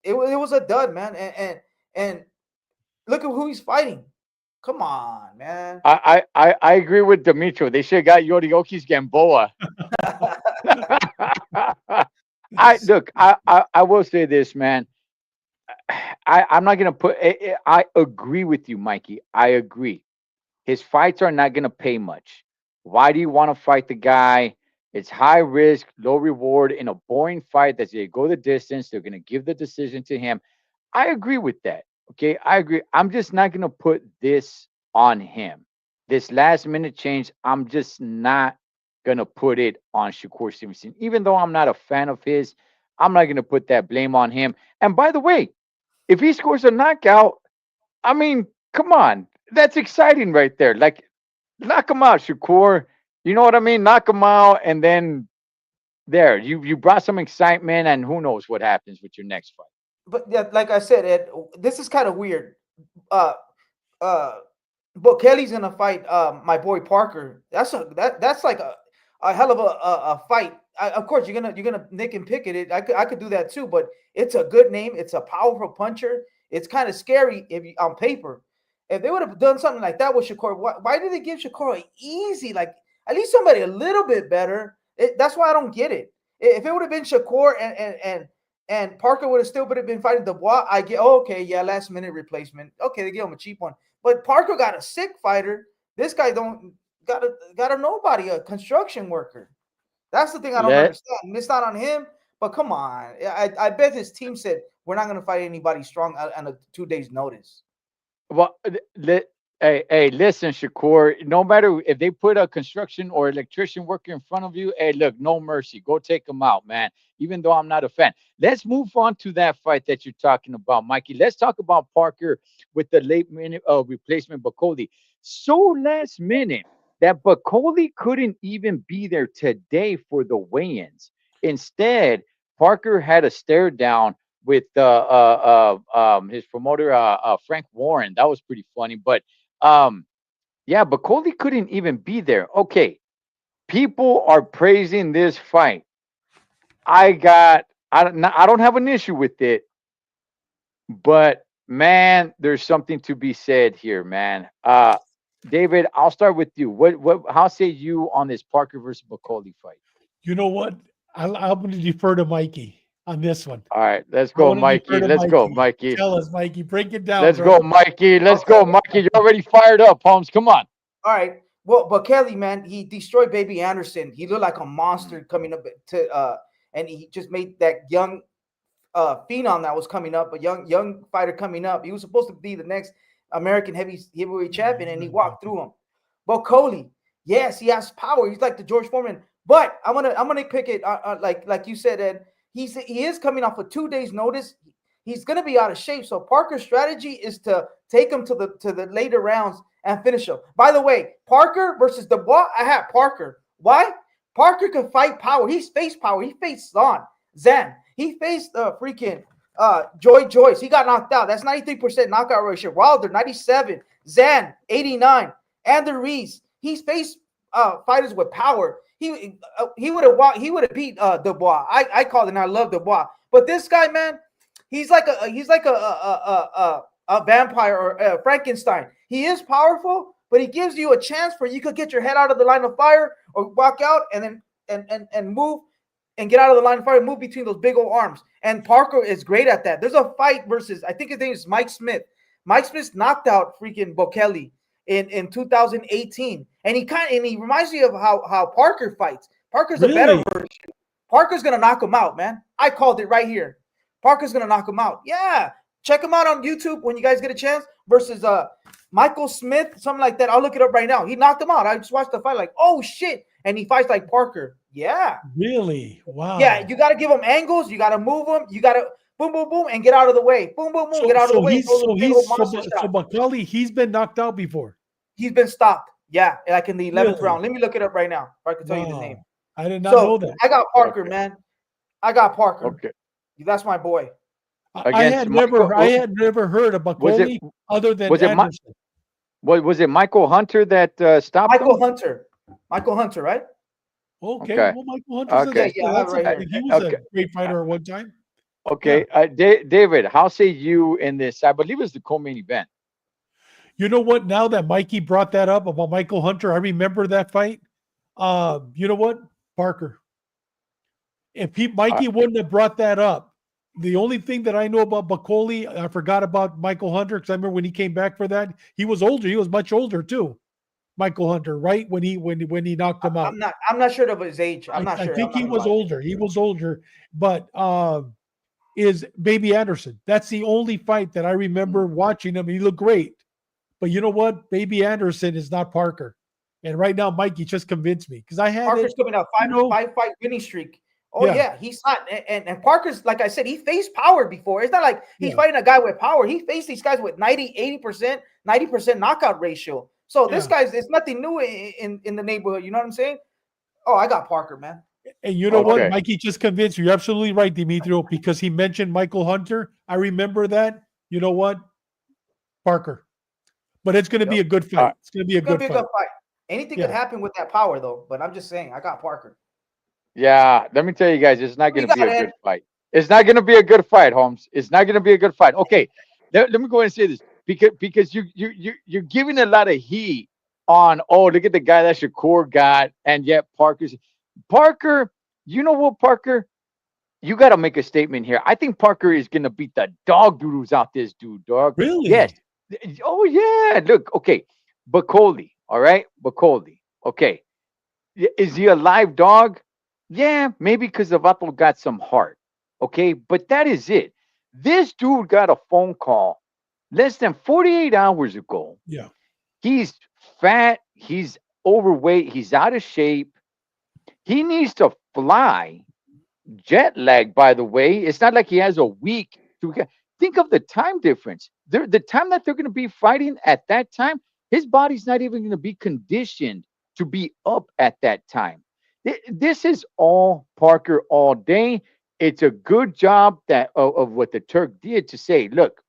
It was a dud, man. And look at who he's fighting. Come on, man. I agree with Demetrio. They should have got Yorioki's Gamboa. I look. I will say this, man. I'm not gonna put. I agree with you, Mikey. I agree. His fights are not gonna pay much. Why do you want to fight the guy? It's high risk, low reward in a boring fight that they go the distance. They're gonna give the decision to him. I agree with that. Okay, I agree. I'm just not gonna put this on him. This last minute change, I'm just not gonna put it on Shakur Stevenson. Even though I'm not a fan of his, I'm not gonna put that blame on him. And by the way, if he scores a knockout, I mean, come on, that's exciting right there. Like, knock him out, Shakur. You know what I mean? Knock him out, and then there. You brought some excitement, and who knows what happens with your next fight. But yeah, like I said, Ed, this is kind of weird. Uh, uh, but Kelly's gonna fight my boy Parker. That's like a hell of a fight. Of course, you're gonna nick and pick it. I could do that too, but it's a good name. It's a powerful puncher. It's kind of scary if you, on paper. If they would have done something like that with Shakur, why did they give Shakur a easy, like at least somebody a little bit better? That's why I don't get it. If it would have been Shakur and Parker would have still been fighting Dubois, I get, oh, okay, yeah, last minute replacement. Okay, they give him a cheap one. But Parker got a sick fighter. This guy don't got a nobody, a construction worker. That's the thing I don't Let understand. And it's not on him, but come on. I bet his team said we're not going to fight anybody strong on a 2 days notice. Well, hey, listen, Shakur. No matter if they put a construction or electrician worker in front of you, hey, look, no mercy. Go take them out, man. Even though I'm not a fan. Let's move on to that fight that you're talking about, Mikey. Let's talk about Parker with the late minute replacement Bacoli. So last minute that Bacoli couldn't even be there today for the weigh-ins. Instead, Parker had a stare down with his promoter Frank Warren. That was pretty funny. But yeah, but Coley couldn't even be there. Okay, people are praising this fight. I don't have an issue with it, but man, there's something to be said here, man. David, I'll start with you. What how say you on this Parker versus Bacoli fight? You know what? I'm going to defer to Mikey on this one. All right, let's I go, want to defer Mikey. to Let's go, Mikey. Mikey. Tell us, Mikey. Break it down, Let's go, brother. Mikey. Let's Okay. go, Mikey. You're already fired up, Holmes. Come on. All right. Well, but Kelly, man, he destroyed Baby Anderson. He looked like a monster coming up and he just made that young phenom that was coming up, a young fighter coming up. He was supposed to be the next American heavyweight champion, and he walked through him. But Coley, yes, he has power. He's like the George Foreman. But I'm gonna pick it like you said, Ed. He is coming off a 2 days notice. He's gonna be out of shape. So Parker's strategy is to take him to the later rounds and finish him. By the way, Parker versus Dubois, I have Parker. Why? Parker can fight power. He's faced power. He faced Zan. He faced freaking Joy Joyce. He got knocked out. That's 93% knockout ratio. Wilder, 97. Zan, 89. Andrew Reese. He's faced fighters with power. He would have beat Dubois. I called it and I love Dubois. But this guy, man, he's like a vampire or a Frankenstein. He is powerful, but he gives you a chance for you could get your head out of the line of fire or walk out and then and move and get out of the line of fire and move between those big old arms. And Parker is great at that. There's a fight versus, I think his name is Mike Smith. Mike Smith knocked out freaking Bochelli in 2018. And he reminds me of how Parker fights. Parker's a better Really? version. Parker's gonna knock him out, man. I called it right here. Parker's gonna knock him out. Yeah. Check him out on YouTube when you guys get a chance versus Michael Smith, something like that. I'll look it up right now. He knocked him out. I just watched the fight, like, oh shit. And he fights like Parker. Yeah. Really? Wow. Yeah, you got to give him angles. You got to move him. You got to boom, boom, boom, and get out of the way. Boom, boom, boom, get out of the way. So Bacali, he's been knocked out before. He's been stopped. Yeah, like in the 11th Really? round. Let me look it up right now. If I can tell you the name. I did not know that. I got Parker, Okay. man. I got Parker. Okay. That's my boy. I had never heard of Was it Bacoli other than was it Mi- Anderson. was it Michael Hunter that stopped Michael him? Hunter. Michael Hunter, right? Okay. Okay. Well, Michael Hunter's Okay. Yeah, that's right a- here. he was Okay. a great fighter at one time. Okay, David, how say you in this? I believe it's the co-main event. You know what? Now that Mikey brought that up about Michael Hunter, I remember that fight. You know what? Parker. If Mikey wouldn't have brought that up, the only thing that I know about Bacoli, I forgot about Michael Hunter because I remember when he came back for that, he was older. He was much older too. Michael Hunter, right? When he knocked him out. I'm not sure of his age. I'm not sure. I think I'm he not was gonna lie. older. He was older, but is Baby Anderson. That's the only fight that I remember watching him. He looked great. But you know what? Baby Anderson is not Parker. And right now, Mikey just convinced me because I had Parker's it. coming out five fight winning streak. Oh Yeah. yeah, he's hot. And Parker's, like I said, he faced power before. It's not like he's Yeah. fighting a guy with power. He faced these guys with 90, 80%, 90% knockout ratio. So this Yeah. guy's, it's nothing new in the neighborhood. You know what I'm saying? Oh, I got Parker, man. And you know what? Okay. Mikey just convinced you. You're absolutely right, Demetrio, because he mentioned Michael Hunter. I remember that. You know what? Parker. But it's going to Yep. be a good Uh, fight. It's going to be a It's gonna good be a fight. good fight. Anything could Yeah. happen with that power, though. But I'm just saying, I got Parker. yeah, let me tell you guys, it's not Who going you to be got, a Ed? good fight. It's not going to be a good fight, Holmes. It's not going to be a good fight. Okay, let me go ahead and say this because you're giving a lot of heat on. Oh, look at the guy that Shakur got, and yet Parker. You know what, Parker? You got to make a statement here. I think Parker is going to beat the dog doodles out this dude, dog. Yes. Really? Oh yeah. Look, okay. Bacoli, all right. Bacoli. Okay. Is he a live dog? Yeah, maybe because the Vato got some heart. Okay, but that is it. This dude got a phone call less than 48 hours ago. Yeah. He's fat, he's overweight, he's out of shape. He needs to fly. Jet lag, by the way. It's not like he has a week to think of the time difference. The time that they're going to be fighting at that time, his body's not even going to be conditioned to be up at that time. This is all Parker all day. It's a good job of what the Turk did to say, look,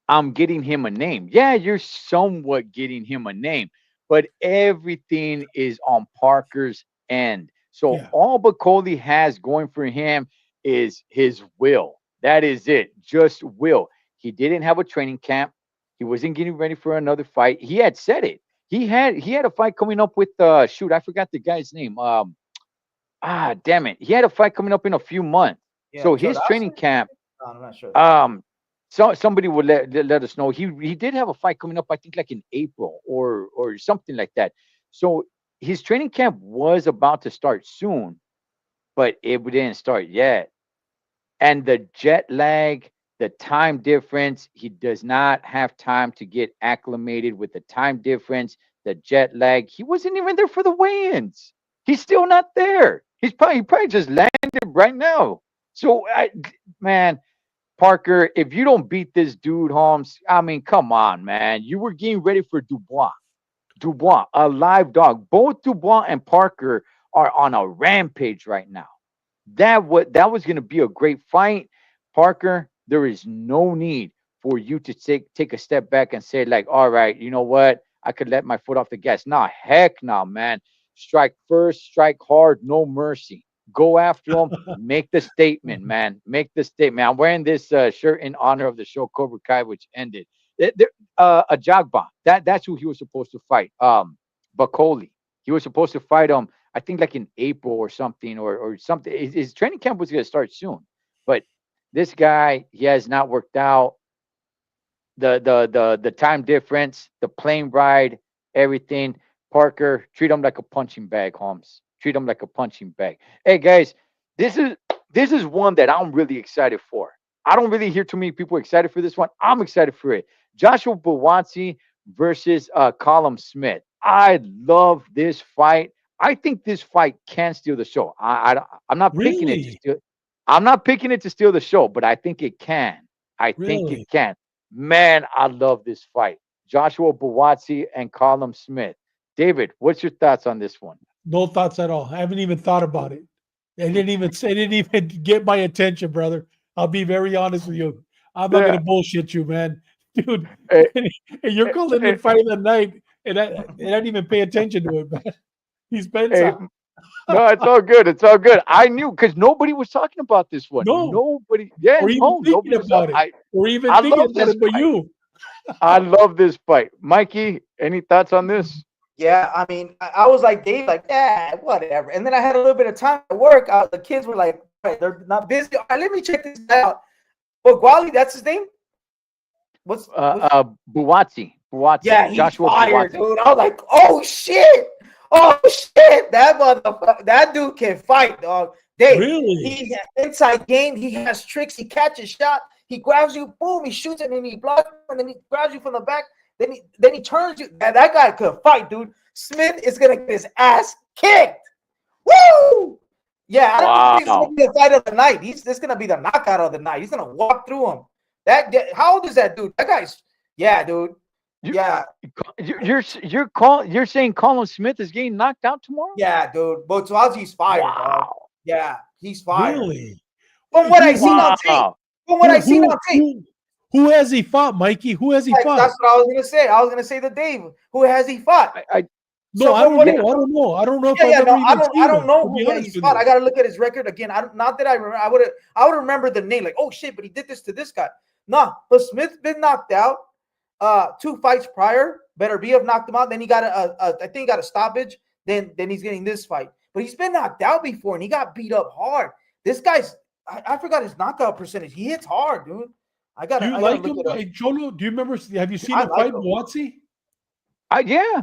I'm getting him a name. Yeah, you're somewhat getting him a name, but everything is on Parker's end. So Yeah. all Bacoli has going for him is his will. That is it. Just will. He didn't have a training camp. He wasn't getting ready for another fight. He had said it. He had a fight coming up with shoot, I forgot the guy's name. Damn it. He had a fight coming up in a few months. Yeah, So Joe his training Dawson? camp No, I'm not sure. um, so somebody would let us know. He did have a fight coming up, I think, like in April or something like that. So his training camp was about to start soon, but it didn't start yet. And the jet lag, the time difference, he does not have time to get acclimated with the time difference, the jet lag. He wasn't even there for the weigh-ins. He's still not there. He probably just landed right now. So man, Parker, if you don't beat this dude, Holmes, I mean, come on, man. You were getting ready for Dubois. Dubois, a live dog. Both Dubois and Parker are on a rampage right now. That was going to be a great fight. Parker, there is no need for you to take a step back and say, like, all right, you know what? I could let my foot off the gas. Nah, heck no, man. Strike first, strike hard, no mercy. Go after him. Make the statement, man. Make the statement. I'm wearing this shirt in honor of the show Cobra Kai, which ended. A Jagba. That's who he was supposed to fight. Bacoli. He was supposed to fight him, I think, like in April or something, or something. His training camp was going to start soon, but this guy, he has not worked out. The time difference, the plane ride, everything. Parker, treat him like a punching bag, Holmes. Treat him like a punching bag. Hey guys, this is this is one that I'm really excited for. I don't really hear too many people excited for this one. I'm excited for it. Joshua Buatsi versus Colum Smith. I love this fight. I think this fight can steal the show. I'm not picking it to Really? steal. I'm not picking it to steal the show, but I think it can. I think it Really? can. Man, I love this fight. Joshua Buatsi and Colum Smith. David, what's your thoughts on this one? No thoughts at all. I haven't even thought about it. It didn't even get my attention, brother. I'll be very honest with you. I'm not Yeah. gonna bullshit you, man. Dude, eh, and you're eh, calling eh, it fight of the night, and I didn't even pay attention to it, man. He's eh, Benza. no, it's all good. It's all good. I knew because nobody was talking about this one. No, Nobody. Yeah, or even no, thinking nobody was. about it, or even I thinking love about this it, but fight. you. I love this fight. Mikey, any thoughts on this? Yeah, I mean, I was like Dave, like, yeah, whatever. And then I had a little bit of time at work. The kids were like, all right, they're not busy. All right, let me check this guy out. But Guali, that's his name. What's Buatsi. Buatsi. Yeah, he's Joshua fire, Buatsi. dude. I was like, oh shit. Oh shit. That motherfucker, that dude can fight, dog. Dave, Really? he has inside game, he has tricks, he catches shot, he grabs you, boom, he shoots it, and then he blocks, and then he grabs you from the back, then he turns you. That guy could fight, dude. Smith is gonna get his ass kicked. Woo! Yeah, I don't think it's gonna Wow. be the fight of the night. This gonna be the knockout of the night. He's gonna walk through him. How old is that dude? That guy's, yeah, dude. You, Yeah, you're saying Colin Smith is getting knocked out tomorrow? yeah, dude. But Swazi's fire, dog. Wow. Yeah, he's fire. Really? From what I seen on tape. Wow. From what I Who seen on who tape. who who has he fought, Mikey? Who has he That's fought? what I was gonna say. I was gonna say the Dave. Who has he fought? I No, So I from don't what yeah. know. I don't know. I don't know if yeah, I've yeah, ever no, even I seen don't him, know to be who honest he's with fought. you. I gotta look at his record again. I don't, not that I remember. I would remember the name, like, oh shit, but he did this to this guy. No, but Smith's been knocked out. 2 fights prior, Better be have knocked him out. Then he got I think he got a stoppage. Then he's getting this fight. But he's been knocked out before and he got beat up hard. This guy's I forgot his knockout percentage. He hits hard, dude. Do you I gotta like look him? it up. Hey, Cholo, do you remember? Have you seen I him like fight him. Buatsi? Yeah.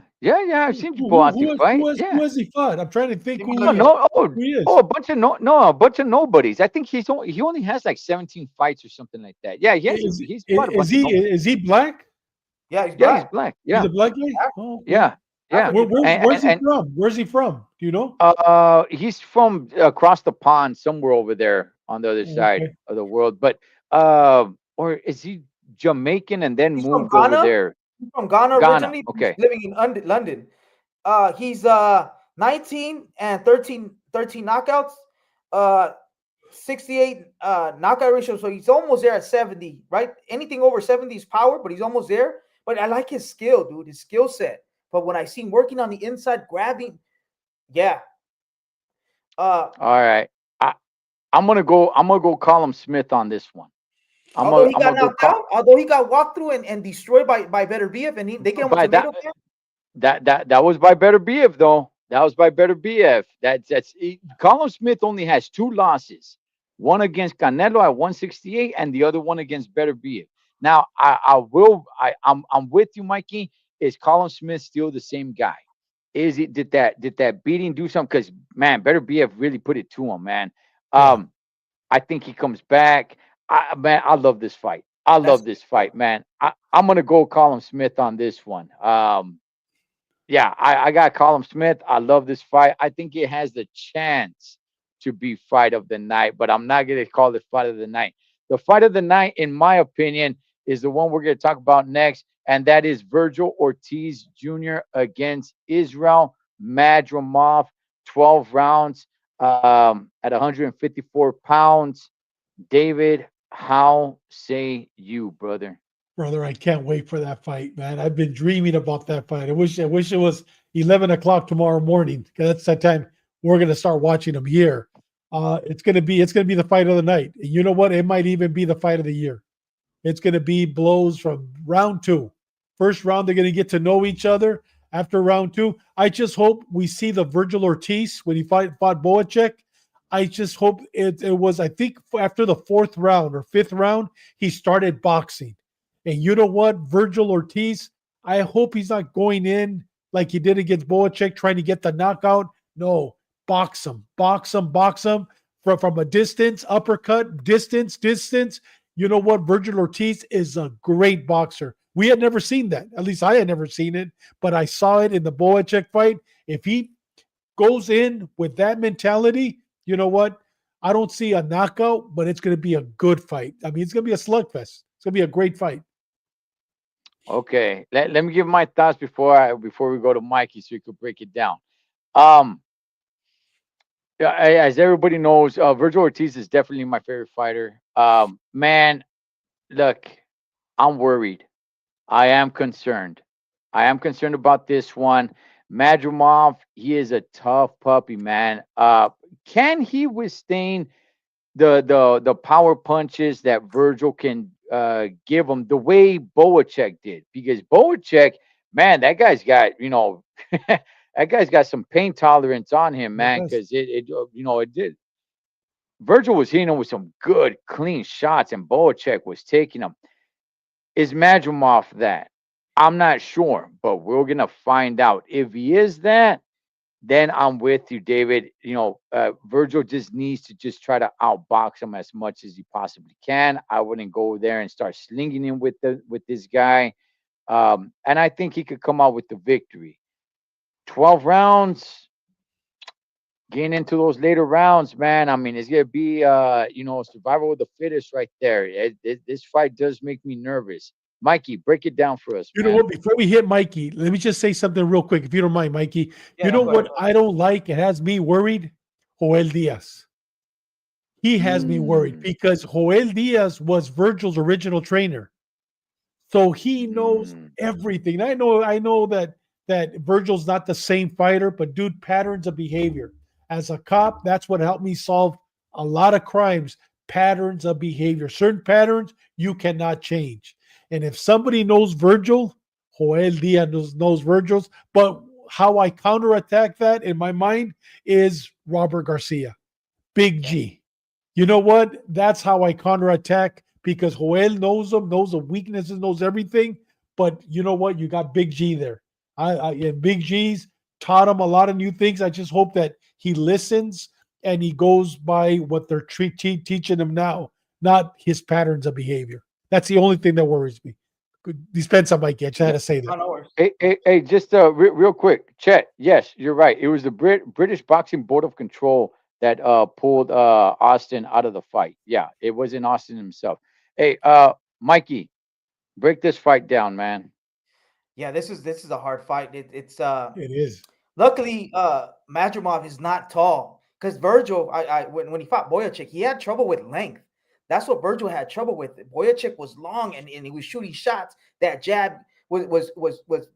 I've Who, seen who, Boaty who, has, fight. who, has, Yeah. who has he fought? I'm trying to think Give me who Oh look he, at it. no! Oh, who he oh, is. a bunch of a bunch of nobodies. I think he only has like 17 fights or something like that. Yeah, he's fought a bunch of nobodies. Is he black? Yeah, he's Yeah, he's black. black. He's Yeah, a black guy? Oh, okay. yeah, yeah. African. Where's he And from? Where's he from? Do you know? he's from across the pond, somewhere over there on the other Oh, side okay. of the world. But or is he Jamaican and then He's from moved over Ghana. there? He's from Ghana Ghana. originally. He's Okay. living in London. He's 19 and 13 knockouts. 68 knockout ratio. So he's almost there at 70, right? Anything over 70 is power, but he's almost there. But I like his skill, dude, his skill set. But when I see him working on the inside, grabbing, yeah. All right. I I'm gonna go Colin Smith on this one. Although he I'm got gonna go knocked out, although he got walked through and destroyed by Better BF, and they get him a by that. tomato can. That was by Better BF though. That was by Better BF. Colin Smith only has 2 losses. One against Canelo at 168, and the other one against Better BF. Now I'm with you, Mikey. Is Colin Smith still the same guy? Is it did that beating do something? Because man, Better BF really put it to him, man. Yeah. I think he comes back. I love this fight. I That's love this fight, man. I'm gonna go Colin Smith on this one. Yeah, I got Colin Smith. I love this fight. I think it has the chance to be fight of the night, but I'm not going to call it fight of the night. The fight of the night, in my opinion, is the one we're going to talk about next, and that is Virgil Ortiz Jr. against Israel Madrimov, 12 rounds at 154 pounds. David, how say you, brother? Brother, I can't wait for that fight, man. I've been dreaming about that fight. I wish it was 11 o'clock tomorrow morning, because that's that time we're gonna start watching them here. It's gonna be the fight of the night. And you know what? It might even be the fight of the year. It's gonna be blows from round two. First round, they're gonna get to know each other. After round two, I just hope we see the Virgil Ortiz when he fought Boacek. I just hope it was, I think after the fourth round or fifth round, he started boxing. And you know what, Virgil Ortiz, I hope he's not going in like he did against Boacek, trying to get the knockout. No, box him from a distance, uppercut, distance. You know what? Virgil Ortiz is a great boxer. We had never seen that. At least I had never seen it, but I saw it in the Boacek fight. If he goes in with that mentality, you know what? I don't see a knockout, but it's going to be a good fight. I mean, it's going to be a slugfest. It's going to be a great fight. Okay, let me give my thoughts before we go to Mikey, so you could break it down. Um, yeah, as everybody knows, Virgil Ortiz is definitely my favorite fighter. Man, look, I'm worried. I am concerned. I am concerned about this one. Madrimov, he is a tough puppy, man. Can he withstand the power punches that Virgil can give him the way Boacek did? Because Boacek, man, that guy's got that guy's got some pain tolerance on him, man. Yes. Because it did. Virgil was hitting him with some good clean shots, and Boacek was taking them. Is Madrimov that? I'm not sure, but we're gonna find out. If he is that, then I'm with you, David. Virgil just needs to just try to outbox him as much as he possibly can. I wouldn't go there and start slinging him with this guy. And I think he could come out with the victory. 12 rounds, getting into those later rounds, man. I mean, it's gonna be survival of the fittest right there. This fight does make me nervous. Mikey, break it down for us, You know man. what? Before we hit Mikey, let me just say something real quick, if you don't mind, Mikey. You Yeah, know go ahead. what I don't like? It has me worried. Joel Diaz. He has me worried Mm, because Joel Diaz was Virgil's original trainer. So he knows mm, everything. I know that Virgil's not the same fighter, but dude, patterns of behavior. As a cop, that's what helped me solve a lot of crimes. Patterns of behavior. Certain patterns you cannot change. And if somebody knows Virgil, Joel Diaz knows Virgil's. But how I counterattack that in my mind is Robert Garcia, Big G. You know what? That's how I counterattack because Joel knows them, knows the weaknesses, knows everything. But you know what? You got Big G there. And Big G's taught him a lot of new things. I just hope that he listens and he goes by what they're teaching him now, not his patterns of behavior. That's the only thing that worries me. Dispensa, Mikey. I just had to say that. No, no worries. hey, just real quick, Chet. Yes, you're right. It was the British Boxing Board of Control that pulled Austin out of the fight. Yeah, it wasn't Austin himself. Hey, Mikey, break this fight down, man. Yeah, this is a hard fight. It's It is. luckily Madrimov is not tall because Virgil, when he fought Boyachik, he had trouble with length. That's what Virgil had trouble with. Boyachik was long and he was shooting shots. That jab was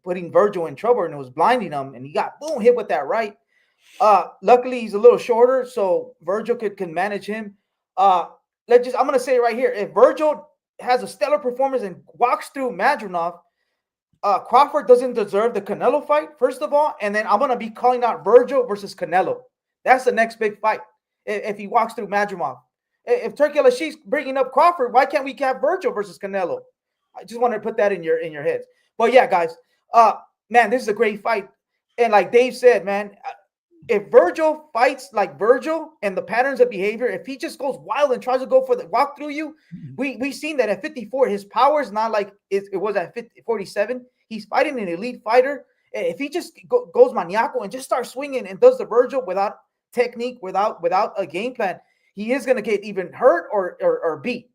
putting Virgil in trouble and it was blinding him. And he got boom hit with that right. Luckily he's a little shorter, so Virgil can manage him. Uh, I'm gonna say it right here. If Virgil has a stellar performance and walks through Madrimov, Crawford doesn't deserve the Canelo fight, first of all, and then I'm gonna be calling out Virgil versus Canelo. That's the next big fight if he walks through Madrimov. If Turkey Al-Sheikh's bringing up Crawford, why can't we have Virgil versus Canelo? I just wanted to put that in your heads. But yeah, guys, man, this is a great fight, and like Dave said, man, if Virgil fights like Virgil and the patterns of behavior, if he just goes wild and tries to go for the walk through you, we seen that at 54, his power is not like it was at 47. He's fighting an elite fighter. If he just goes maniacal and just starts swinging and does the Virgil without technique, without a game plan, he is going to get even hurt or beat.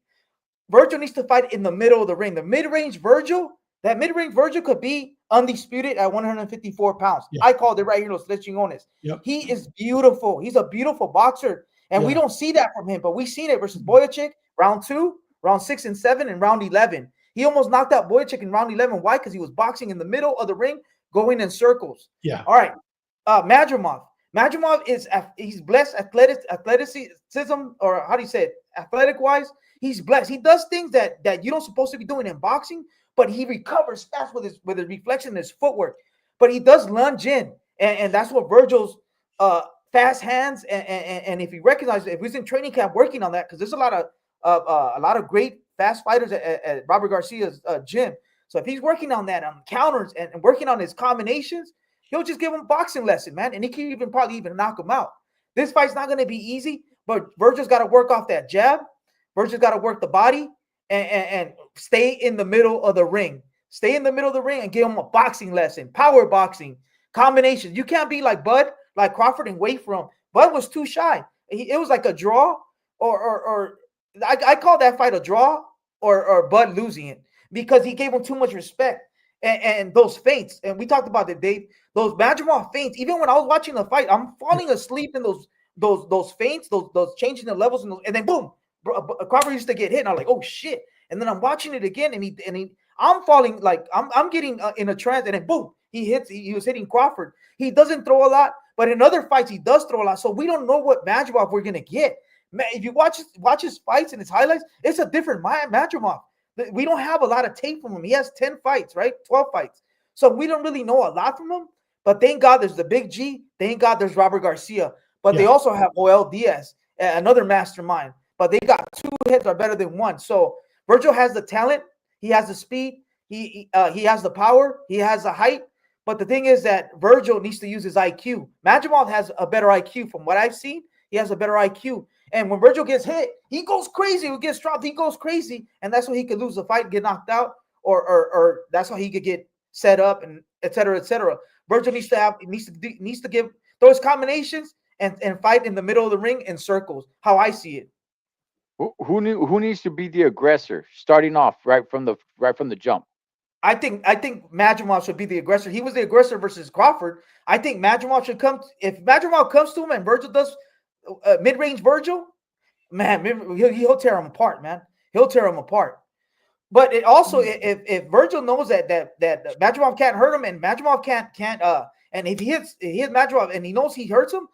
Virgil needs to fight in the middle of the ring. The mid-range Virgil, that mid-range Virgil could be undisputed at 154 pounds. Yeah. I called it right here, Los Chingones. Yep. He is beautiful. He's a beautiful boxer. And we Yeah. don't see that from him, but we seen it versus Boyachik, round 2, round 6 and 7, and round 11. He almost knocked out Boyachik in round 11. Why? Because he was boxing in the middle of the ring, going in circles. Yeah. All right. Madrimov. Madrimov he's blessed athleticism, or how do you say it? Athletic-wise, he's blessed. He does things that you don't supposed to be doing in boxing, but he recovers fast with his reflection and his footwork. But he does lunge in, and that's what Virgil's fast hands and if he recognizes, if he's in training camp working on that, because there's a lot of great fast fighters at Robert Garcia's gym. So if he's working on that, on counters and working on his combinations, he'll just give him a boxing lesson, man, and he can probably knock him out. This fight's not going to be easy, but Virgil's got to work off that jab. Virgil's got to work the body and stay in the middle of the ring. Stay in the middle of the ring and give him a boxing lesson, power boxing, combinations. You can't be like Bud, like Crawford, and wait for him. Bud was too shy. It was like a draw, or I call that fight a draw, or Bud losing it because he gave him too much respect. And those feints, and we talked about it, Dave. Those Madrimov feints. Even when I was watching the fight, I'm falling asleep in those feints, those changing the levels, and then boom, Crawford used to get hit, and I'm like, oh shit. And then I'm watching it again, and I'm falling, like I'm getting in a trance, and then boom, he was hitting Crawford. He doesn't throw a lot, but in other fights he does throw a lot. So we don't know what Madrimov we're gonna get. Man, if you watch his fights and his highlights, it's a different Madrimov. We don't have a lot of tape from him. He has 10 fights, right? 12 fights. So we don't really know a lot from him. But thank God there's the Big G. Thank God there's Robert Garcia. But they also have Joel Diaz, another mastermind. But they got two heads are better than one. So Virgil has the talent. He has the speed. He has the power. He has the height. But the thing is that Virgil needs to use his IQ. Madrimov has a better IQ from what I've seen. He has a better IQ. And when Virgil gets hit, he goes crazy. He gets dropped. He goes crazy. And that's when he could lose the fight, get knocked out, or that's how he could get set up, and et cetera, et cetera. Virgil needs to give those combinations and fight in the middle of the ring in circles, how I see it. Who needs to be the aggressor starting off right from the jump? I think Madrimov should be the aggressor. He was the aggressor versus Crawford. I think Madrimov should come. If Madrimov comes to him and Virgil does mid-range Virgil, man, he'll tear him apart, man. He'll tear him apart. But it also, if Virgil knows that Madrimov can't hurt him, and Madrimov can't and if he hits Madrimov and he knows he hurts him,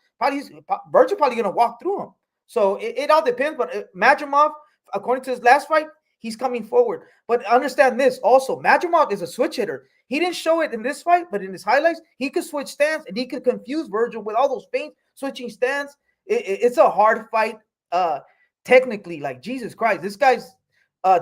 Virgil probably gonna walk through him. So it all depends. But Madrimov, according to his last fight, he's coming forward. But understand this also, Madrimov is a switch hitter. He didn't show it in this fight, but in his highlights, he could switch stance and he could confuse Virgil with all those feints, switching stance. It's a hard fight. Technically, like Jesus Christ, this guy's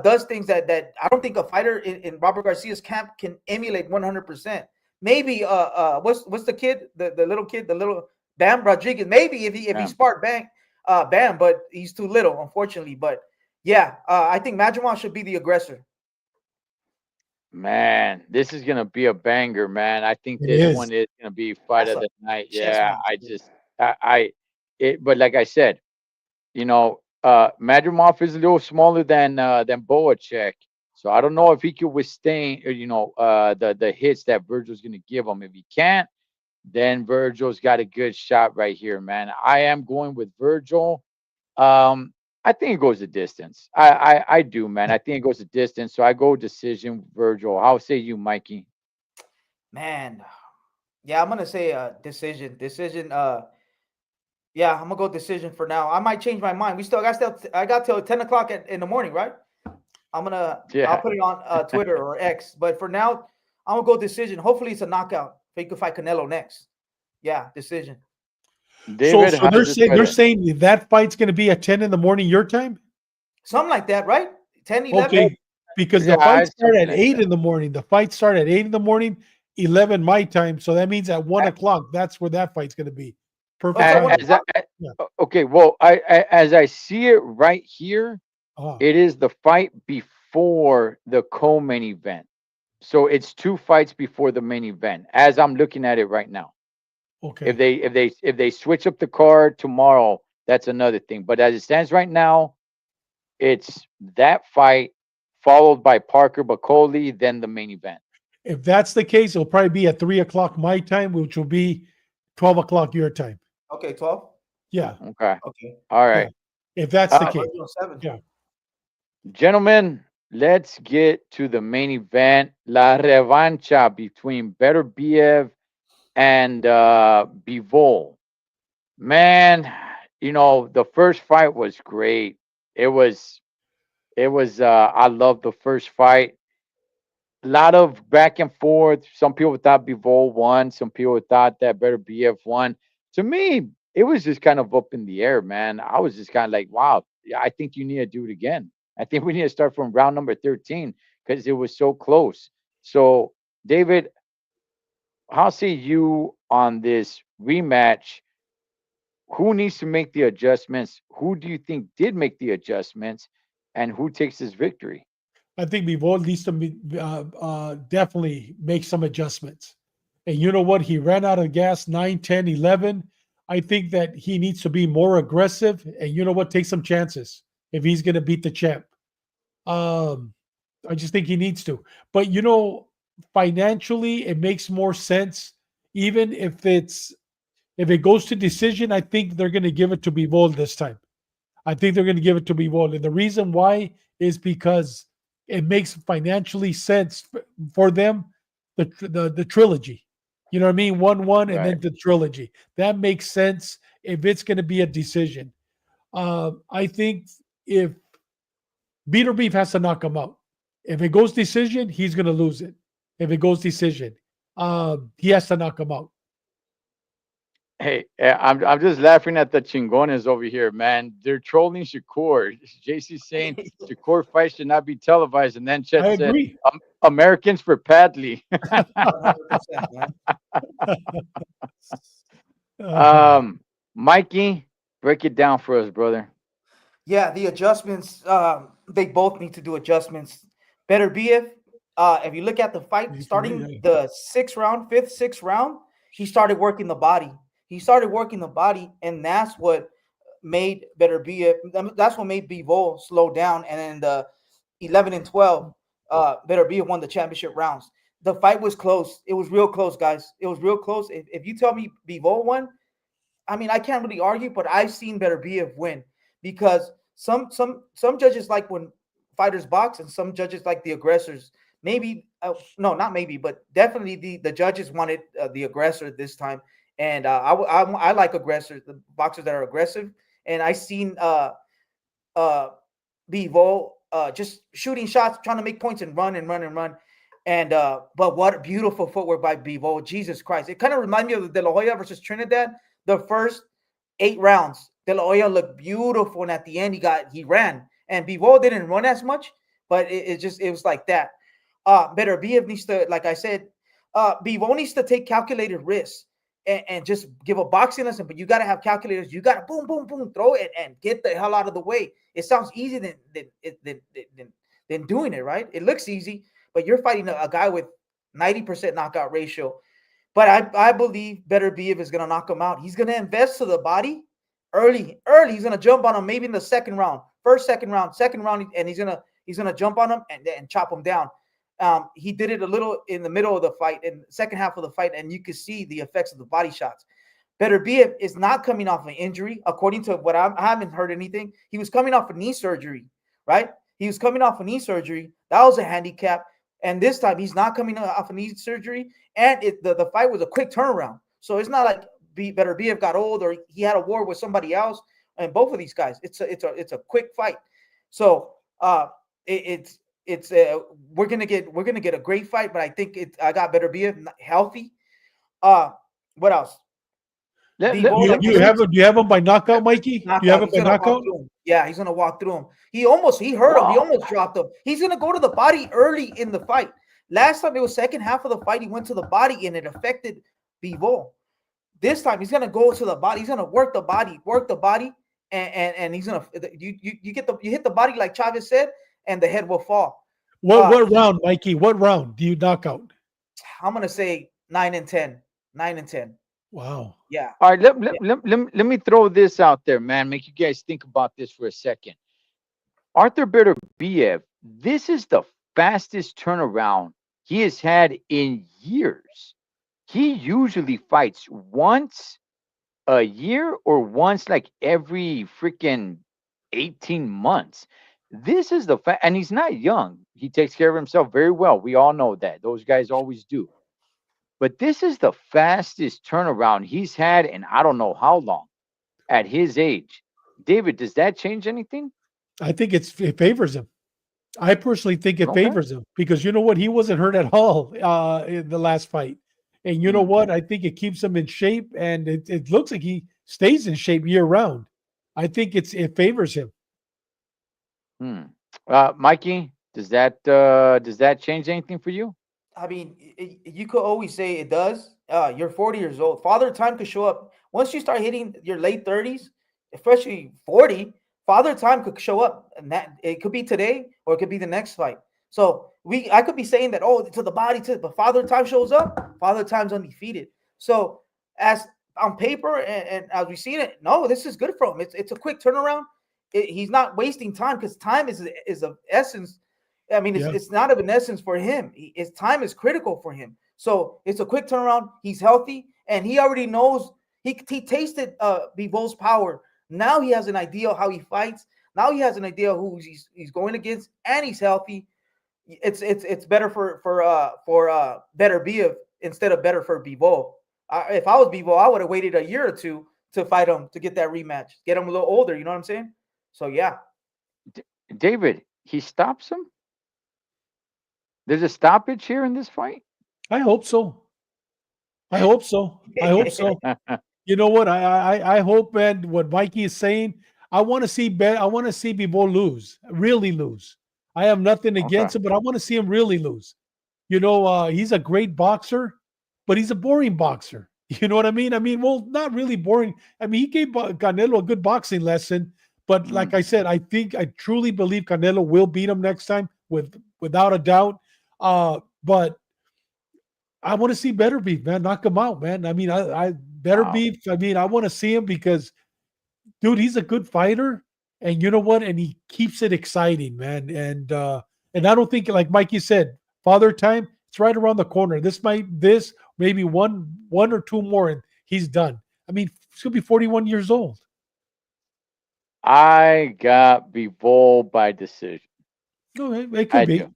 does things that I don't think a fighter in Robert Garcia's camp can emulate 100%. Maybe what's the kid, the little kid, the little Bam Rodriguez. Maybe if he sparred Bam, but he's too little, unfortunately. But yeah, I think Madrimov should be the aggressor. Man, this is gonna be a banger, man. I think It this is. one is gonna be fight That's of a the night. chess Yeah, match. I just I it, but like I said, Madrimov is a little smaller than Boacek, so I don't know if he could withstand, the hits that Virgil's gonna give him. If he can't, then Virgil's got a good shot right here, man. I am going with Virgil. Um, I think it goes the distance. I do, man. I think it goes the distance. So I go decision, Virgil. How say you, Mikey? Man, yeah, I'm gonna say decision. Decision. Yeah, I'm gonna go decision for now. I might change my mind. I got till 10 o'clock in the morning, right? I'll Yeah, put it on Twitter or X. But for now, I'm gonna go decision. Hopefully, it's a knockout. If he could fight Canelo next. Yeah, decision. So David, so how's they're this saying for they're the? saying that fight's going to be at 10 in the morning your time. Something like that, right? 10, 11. Okay, because the Yeah, fights it's start something at like 8 that. in the morning. The fights start at 8 in the morning, 11 my time. So that means at 1 o'clock, that's where that fight's going to be. Oh, Perfect it's at A- one timing. As I, o'clock. Yeah. okay, well, as I see it right here, Ah, it is the fight before the co-main event. So it's two fights before the main event. As I'm looking at it right now. If okay. they switch up the card tomorrow, that's another thing. But as it stands right now, it's that fight followed by Parker Bacoli, then the main event. If that's the case, it'll probably be at 3 o'clock my time, which will be 12 o'clock your time. Okay, 12. Yeah, Okay. Okay. All yeah. right. If that's the Uh, case. Virgil 7. Yeah. Gentlemen, let's get to the main event. La revancha between Better BF and Bivol. Man, the first fight was great. It was I love the first fight. A lot of back and forth. Some people thought Bivol won. Some people thought that Better BF won. To me, it was just kind of up in the air, man. I was just kind of like, wow, yeah, I think you need to do it again. I think we need to start from round number 13 because it was so close. So, David, how say you on this rematch? Who needs to make the adjustments? Who do you think did make the adjustments? And who takes this victory? I think Bivol needs to definitely make some adjustments. And you know what? He ran out of gas 9, 10, 11. I think that he needs to be more aggressive. And you know what? Take some chances if he's going to beat the champ. Um, I just think he needs to. But financially, it makes more sense. Even if it goes to decision, I think they're going to give it to Bivol this time. I think they're going to give it to Bivol. And the reason why is because it makes financially sense for them, the trilogy. You know what I mean? 1-1 and Right. then the trilogy. That makes sense if it's going to be a decision. I think if Beater Beef has to knock him out. If it goes decision, he's going to lose it. If it goes decision, he has to knock him out. Hey, I'm just laughing at the Chingones over here, man. They're trolling Shakur. JC saying Shakur fight should not be televised, and then I Chet said, agree. Americans for Padley. 100%, man. Uh, Mikey, break it down for us, brother. Yeah, the adjustments. They both need to do adjustments. Better be if you look at the fight, starting the fifth, sixth round, he started working the body. He started working the body, and that's what made Better Be. That's what made Bivol slow down, and then the 11 and 12, Better Be won the championship rounds. The fight was close. It was real close, guys. It was real close. If you tell me Bivol won, I mean, I can't really argue, but I've seen Better Be win because some judges like when fighters box, and some judges like the aggressors. Maybe no, not maybe, but definitely the judges wanted the aggressor this time, and I like aggressors, the boxers that are aggressive, and I seen uh Bivol just shooting shots, trying to make points and run and run and run. And but what beautiful footwork by Bivol. Jesus Christ. It kind of reminded me of the De La Hoya versus Trinidad. The first 8 rounds, De La Hoya looked beautiful, and at the end he ran. And Bivol didn't run as much, but it was like that. Better Biev needs to, like I said, Bivol needs to take calculated risks and just give a boxing lesson, but you got to have calculators. You got to boom, boom, boom, throw it and get the hell out of the way. It sounds easy than doing it, right? It looks easy, but you're fighting a guy with 90% knockout ratio. But I believe Better Biev is going to knock him out. He's going to invest to the body early. He's going to jump on him maybe in the second round, second round, and he's going to jump on him and chop him down. He did it a little in the middle of the fight, in the second half of the fight, and you could see the effects of the body shots. Better Biev is not coming off an injury, according to what I haven't heard anything. He was coming off a knee surgery, right? He was coming off a knee surgery. That was a handicap. And this time he's not coming off a knee surgery, and the fight was a quick turnaround. So it's not like Better Biev got old or he had a war with somebody else. And both of these guys, it's a quick fight. So we're gonna get a great fight, but I think I got Better Biev healthy. What else? You have him by knockout, Mikey? You have him by knockout? Yeah, he's gonna walk through him. He hurt him. He almost dropped him. He's gonna go to the body early in the fight. Last time it was second half of the fight, he went to the body and it affected Bivol. This time he's gonna go to the body. He's gonna work the body, and he's gonna you hit the body like Chavez said, and the head will fall. What round, Mikey? What round do you knock out? I'm gonna say 9 and 10. 9 and 10. Wow. Yeah. All right, let me throw this out there, man. Make you guys think about this for a second. Arthur Beterbiev, this is the fastest turnaround he has had in years. He usually fights once a year or once like every freaking 18 months. This is and he's not young. He takes care of himself very well. We all know that. Those guys always do. But this is the fastest turnaround he's had in I don't know how long at his age. David, does that change anything? I think it favors him. I personally think it favors him because you know what? He wasn't hurt at all in the last fight. And you know what? I think it keeps him in shape, and it looks like he stays in shape year round. I think it favors him. Mikey, does that change anything for you? I mean, you could always say it does. You're 40 years old. Father Time could show up. Once you start hitting your late 30s, especially 40, Father Time could show up. And that it could be today or it could be the next fight. So I could be saying that, to the body, but Father Time shows up, Father Time's undefeated. So as on paper and as we've seen it, no, this is good for him. It's a quick turnaround. He's not wasting time because time is of essence. I mean, it's not of an essence for him. His time is critical for him. So it's a quick turnaround. He's healthy, and he already knows. He tasted Bivol's power. Now he has an idea of how he fights. Now he has an idea of who he's going against, and he's healthy. It's better for Better Biev instead of better for Bivol. If I was Bivol, I would have waited a year or two to fight him to get that rematch, get him a little older. You know what I'm saying? So yeah. David, he stops him. There's a stoppage here in this fight? I hope so. I hope so. You know what? I hope, man, what Mikey is saying, I want to see Bivol lose, really lose. I have nothing against him, but I want to see him really lose. You know, he's a great boxer, but he's a boring boxer. You know what I mean? I mean, well, not really boring. I mean, he gave Canelo a good boxing lesson, but like I said, I truly believe Canelo will beat him next time without a doubt. But I want to see Better Beef, man. Knock him out, man. I mean, I Better Beef. I mean, I want to see him because dude, he's a good fighter, and you know what? And he keeps it exciting, man. And I don't think, like Mikey said, Father Time. It's right around the corner. This maybe one or two more, and he's done. I mean, he's gonna be 41 years old. I got Bivol by decision. No, it could I do. be.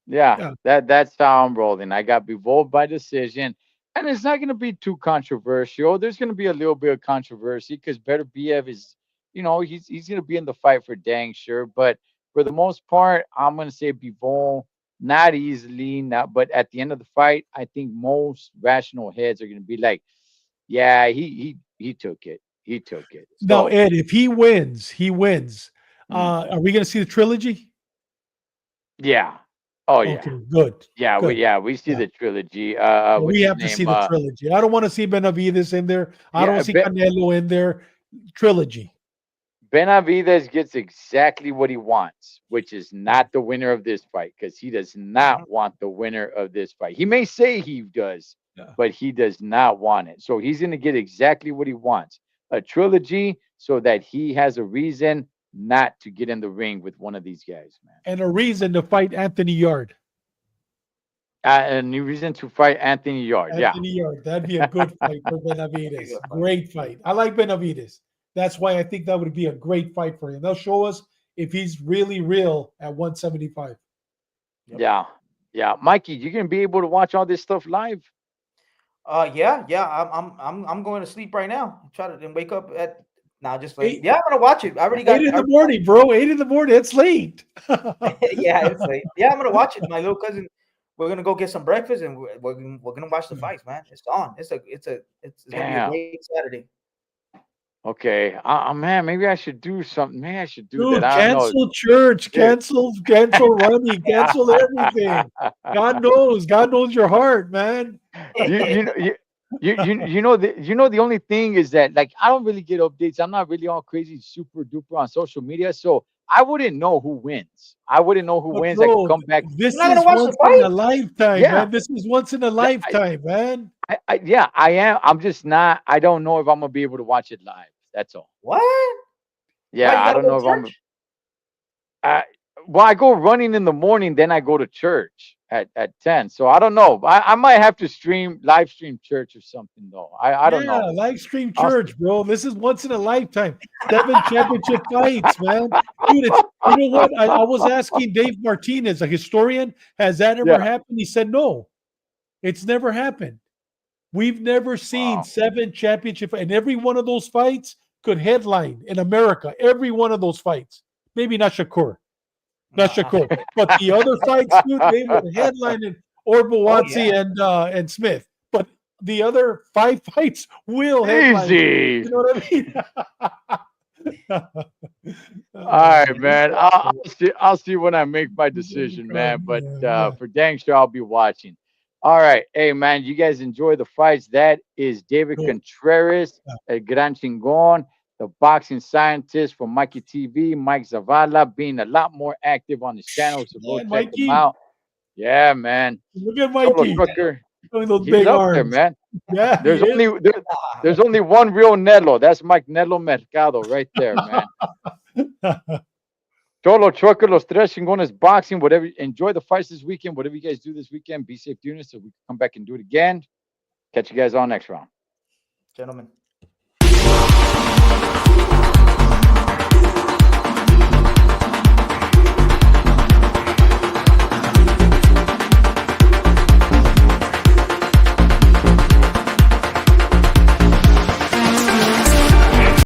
Yeah, Yeah. that's how I'm rolling. I got Bivol by decision, and it's not going to be too controversial. There's going to be a little bit of controversy because Better Biev is, he's going to be in the fight for dang sure. But for the most part, I'm going to say Bivol, not easily, not. But at the end of the fight, I think most rational heads are going to be like, yeah, he took it. He took it. Now, So Ed, if he wins, he wins. mm, Are we gonna see the trilogy? yeah. Oh yeah. Okay, good, good. We see Yeah. the trilogy. Yeah, What's we his have to name? see the trilogy. I don't want to see Benavides in there. I don't Yeah, see Canelo in there. Trilogy. Benavides gets exactly what he wants, which is not the winner of this fight, because he does Mhm. not want the winner of this fight. He may say he does, Yeah. but he does not want it. So he's going to get exactly what he wants, a trilogy, so that he has a reason not to get in the ring with one of these guys, man. And a reason to fight Anthony Yard. A new reason to fight Anthony Yard. Yeah. Anthony Yard. That'd be a good fight for Pretty Benavides. good fight. Great fight. I like Benavides. That's why I think that would be a great fight for him. They'll show us if he's really real at 175. Yep. Yeah. Yeah. Mikey, you're going to be able to watch all this stuff live? Yeah. I'm going to sleep right now. Try to then wake up at now. Just like Eight, yeah, I'm gonna watch it. I already got. 8 in the morning, bro. 8 in the morning. It's late. Yeah, it's late. Yeah, I'm gonna watch it. My little cousin. We're gonna go get some breakfast and we're gonna watch the fights, man. It's on. It's gonna be a Damn. great Saturday. Okay. Man, maybe I should do something. Maybe I should do that. Dude, I don't know. cancel church, Dude. cancel running, cancel everything. God knows your heart, man. you know the only thing is that, like, I don't really get updates. I'm not really all crazy super duper on social media, so I wouldn't know who wins. I wouldn't know who But wins. I could bro, come back. this You're not is gonna watch the once in a fight? lifetime, Yeah, man. This is once in a lifetime, man. yeah, I am. I'm just not. I don't know if I'm gonna be able to watch it live. That's all. What? Why Yeah, you I gotta don't go know to if I'm. church? I, well, I go running in the morning, then I go to church at 10. So I don't know. I might have to live stream church or something though. I don't Yeah, know. live stream I'll see. church, bro. This is once in a lifetime. 7 championship fights, man. Dude, you know what? I was asking Dave Martinez, a historian, has that ever Yeah. happened? He said no, it's never happened. We've never seen Wow. 7 championship, and every one of those fights could headline in America. Every one of those fights. Maybe not No, not Shakur, but the other fights, dude, they would headline it or oh yeah. Buatsi and Smith. But the other 5 fights will headline it. Easy. You know what I mean? All Oh, right, man. I'll see. I'll see when I make my decision, man. But yeah. for dang sure, I'll be watching. All right, hey, man. You guys enjoy the fights. That is David Good. Contreras, Yeah. El Gran Chingon, the boxing scientist from Mikey TV, Mike Zavala, being a lot more active on his channel. So go Man, check him Mikey, out. Yeah, man. look at Solo Mikey Trucker. showing those He's big up there, arms. man. Yeah, he There's is. only there's only one real Nelo. That's Mike Nelo Mercado right there, man. Cholo Trucker, Los Tres Chingones Boxing, whatever. Enjoy the fights this weekend. Whatever you guys do this weekend, be safe doing it so we can come back and do it again. Catch you guys on next round. Gentlemen.